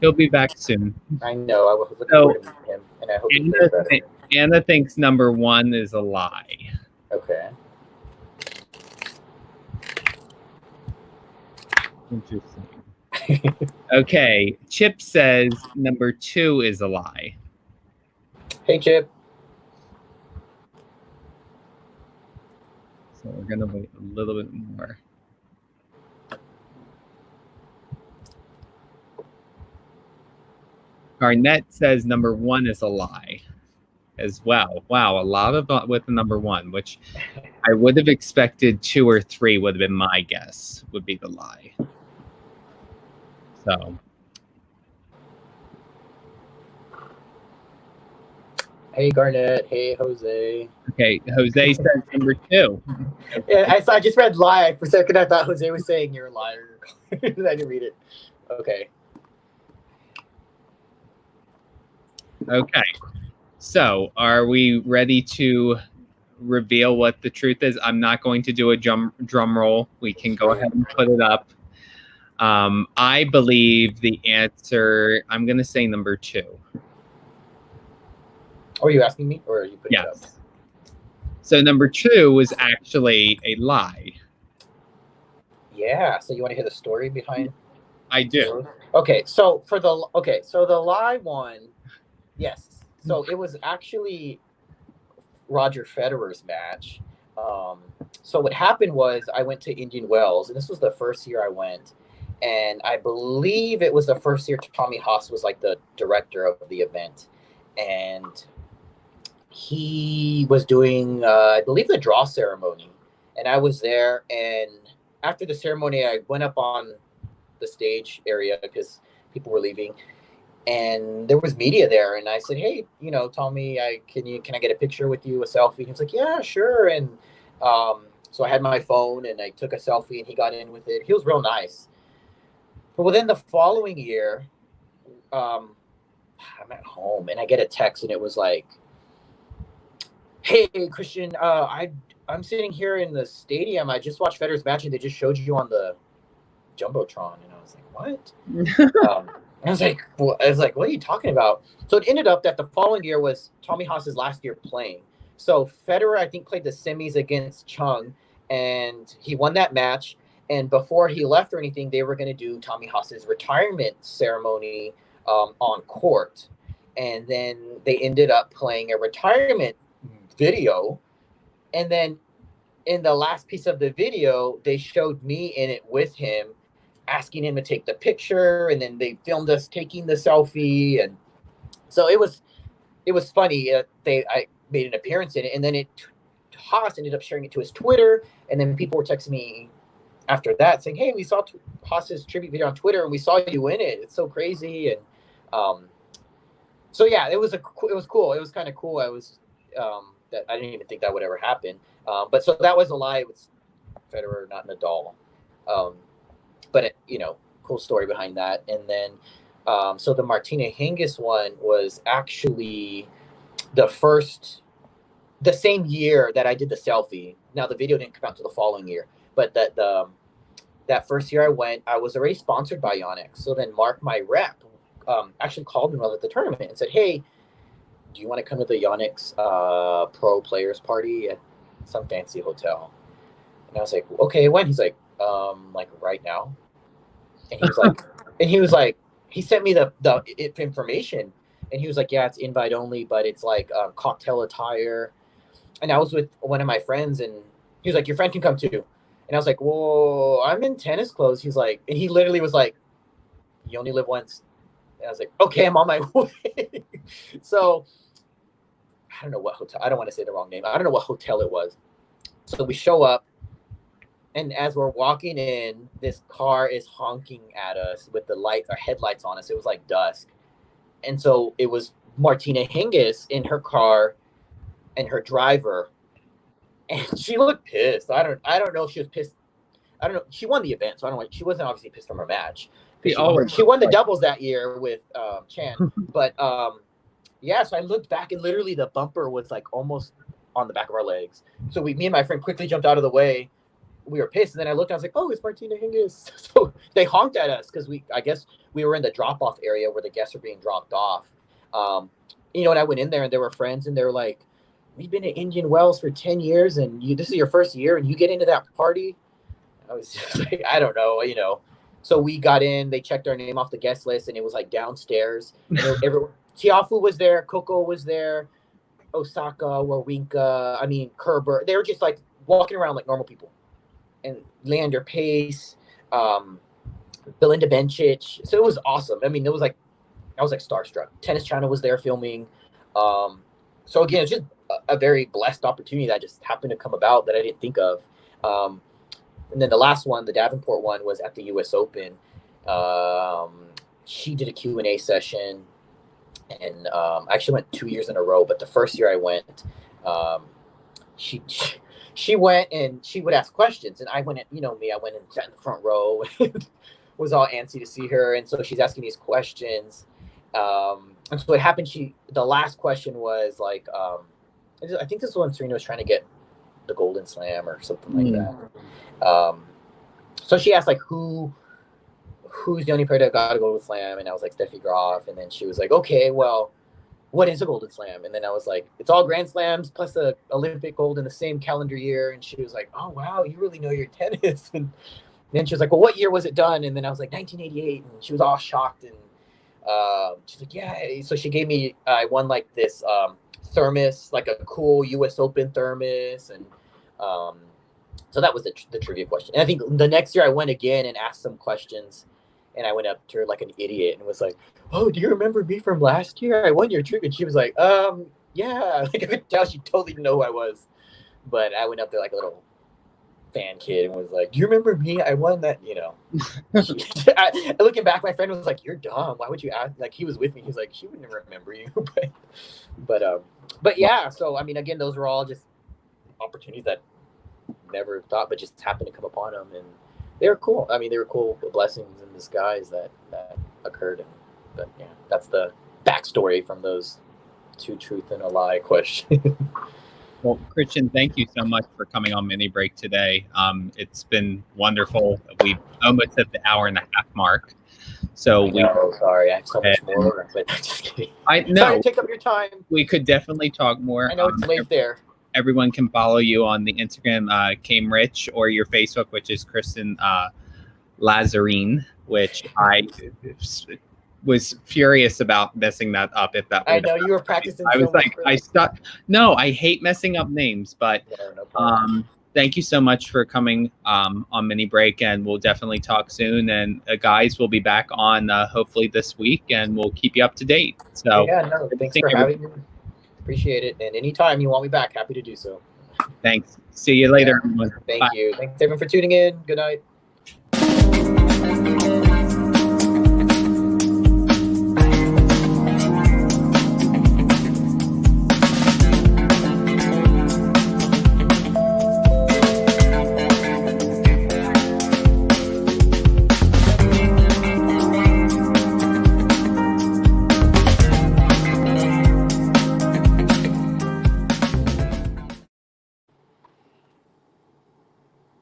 He'll be back soon. I know. I was looking forward to meet him, and I hope he does better. Anna thinks number 1 is a lie. Okay. Interesting. Okay. Chip says number 2 is a lie. Hey, Chip. So we're going to wait a little bit more. Garnett says number 1 is a lie as well. Wow, a lot of with the number 1, which I would have expected 2 or 3 would have been my guess would be the lie. So. Hey, Garnett. Hey, Jose. Okay, Jose says number 2. Yeah, I just read lie. For a second, I thought Jose was saying you're a liar. I didn't read it. Okay. Okay. So, are we ready to reveal what the truth is? I'm not going to do a drum roll. We can go ahead and put it up. I believe the answer, I'm going to say number 2. Are you asking me, or are you putting it up? So number 2 was actually a lie. Yeah. So you want to hear the story behind? I do. Okay. So the lie one, yes. So it was actually Roger Federer's match. So what happened was I went to Indian Wells, and this was the first year I went, and I believe it was the first year Tommy Haas was like the director of the event, and he was doing, I believe, the draw ceremony, and I was there. And after the ceremony, I went up on the stage area because people were leaving, and there was media there. And I said, "Hey, Tommy, can I get a picture with you, a selfie?" And he was like, "Yeah, sure." And so I had my phone, and I took a selfie, and he got in with it. He was real nice. But within the following year, I'm at home, and I get a text, and it was like, "Hey, Krystyan, I'm sitting here in the stadium. I just watched Federer's match, and they just showed you on the Jumbotron." And I was like, "What?" I was like, "What are you talking about?" So it ended up that the following year was Tommy Haas's last year playing. So Federer, I think, played the semis against Chung, and he won that match. And before he left or anything, they were going to do Tommy Haas's retirement ceremony on court. And then they ended up playing a retirement video, and then in the last piece of the video, they showed me in it with him, asking him to take the picture, and then they filmed us taking the selfie, and so it was funny. I made an appearance in it, and then Haas ended up sharing it to his Twitter, and then people were texting me after that saying, "Hey, we saw Haas's tribute video on Twitter, and we saw you in it. It's so crazy." And so yeah, it was cool. It was kind of cool. I was that I didn't even think that would ever happen. But so that was a lie with Federer, not Nadal. But cool story behind that. And then so the Martina Hingis one was actually the same year that I did the selfie. Now the video didn't come out till the following year, but that first year I went, I was already sponsored by Yonex. So then Mark, my rep, actually called me while at the tournament and said, "Hey, do you want to come to the Yonex pro players party at some fancy hotel?" And I was like, "Okay, when?" He's like right now. And he was like, he sent me the information, and he was like, "Yeah, it's invite only, but it's like cocktail attire." And I was with one of my friends, and he was like, "Your friend can come too." And I was like, "Whoa, I'm in tennis clothes." He's like, and he literally was like, "You only live once." And I was like, "Okay, I'm on my way." So I don't know what hotel. I don't want to say the wrong name. I don't know what hotel it was. So we show up, and as we're walking in, this car is honking at us with the lights, our headlights on us. It was like dusk. And so it was Martina Hingis in her car and her driver. And she looked pissed. I don't know if she was pissed. I don't know. She won the event, so I don't know. She wasn't obviously pissed from her match. She won the doubles that year with Chan. But yeah, so I looked back, and literally the bumper was like almost on the back of our legs. So me and my friend quickly jumped out of the way. We were pissed, and then I looked, and I was like, "Oh, it's Martina Hingis." So they honked at us because I guess we were in the drop-off area where the guests are being dropped off. And I went in there, and there were friends, and they were like, "We've been at Indian Wells for 10 years, and this is your first year, and you get into that party?" I was just like, I don't know. So we got in, they checked our name off the guest list, and it was like downstairs. Tiafoe was there, Coco was there, Osaka, Wawrinka, Kerber. They were just like walking around like normal people. And Leander Pace, Belinda Bencic. So it was awesome. I was like starstruck. Tennis Channel was there filming. So again, it's just a very blessed opportunity that just happened to come about that I didn't think of. And then the last one, the Davenport one, was at the U.S. Open. She did a Q&A session, and I actually went 2 years in a row. But the first year I went, she went and she would ask questions, and I went and I went and sat in the front row and was all antsy to see her. And so she's asking these questions. And so what happened, the last question was like, I think this is when Serena was trying to get the Golden Slam or something like that. So she asked like, who's the only player that got a Golden Slam? And I was like, Steffi Graf. And then she was like, okay, well, what is a Golden Slam? And then I was like, it's all Grand Slams plus a Olympic gold in the same calendar year. And she was like, oh, wow, you really know your tennis. And then she was like, well, what year was it done? And then I was like, 1988. And she was all shocked. And she's like, yeah. So she gave me, I won like this thermos, like a cool US Open thermos. And so that was the trivia question. And I think the next year I went again and asked some questions. And I went up to her like an idiot and was like, oh, do you remember me from last year? I won your trivia. And she was like, yeah. Like I could tell she totally didn't know who I was. But I went up there like a little fan kid and was like, do you remember me? I won that, looking back, my friend was like, you're dumb. Why would you ask? Like he was with me. He's like, she would never remember you. But yeah. So, again, those were all just opportunities that never thought, but just happened to come upon them. And they were cool. They were cool blessings in disguise that occurred. But yeah, that's the backstory from those 2 truth and a lie questions. Well, Krystyan, thank you so much for coming on Mini Break today. It's been wonderful. We almost hit the 1.5-hour mark. So sorry, I have so much more. But just kidding. I know. Sorry to take up your time. We could definitely talk more. I know it's late there. Everyone can follow you on the Instagram, Came Rich, or your Facebook, which is Krystyan Lazarin, which I was furious about messing that up. If that I know you were practicing. I was so much like, for I that. stuck. No, I hate messing up names, but Yeah, no problem. thank you so much for coming on Mini Break, and we'll definitely talk soon. And guys, we'll be back on hopefully this week, and we'll keep you up to date. So Yeah, no, thanks for having me. Appreciate it. And anytime you want me back, happy to do so. Thanks. See you later, Yeah. everyone. Thank Bye. you. Thanks everyone for tuning in. Good night.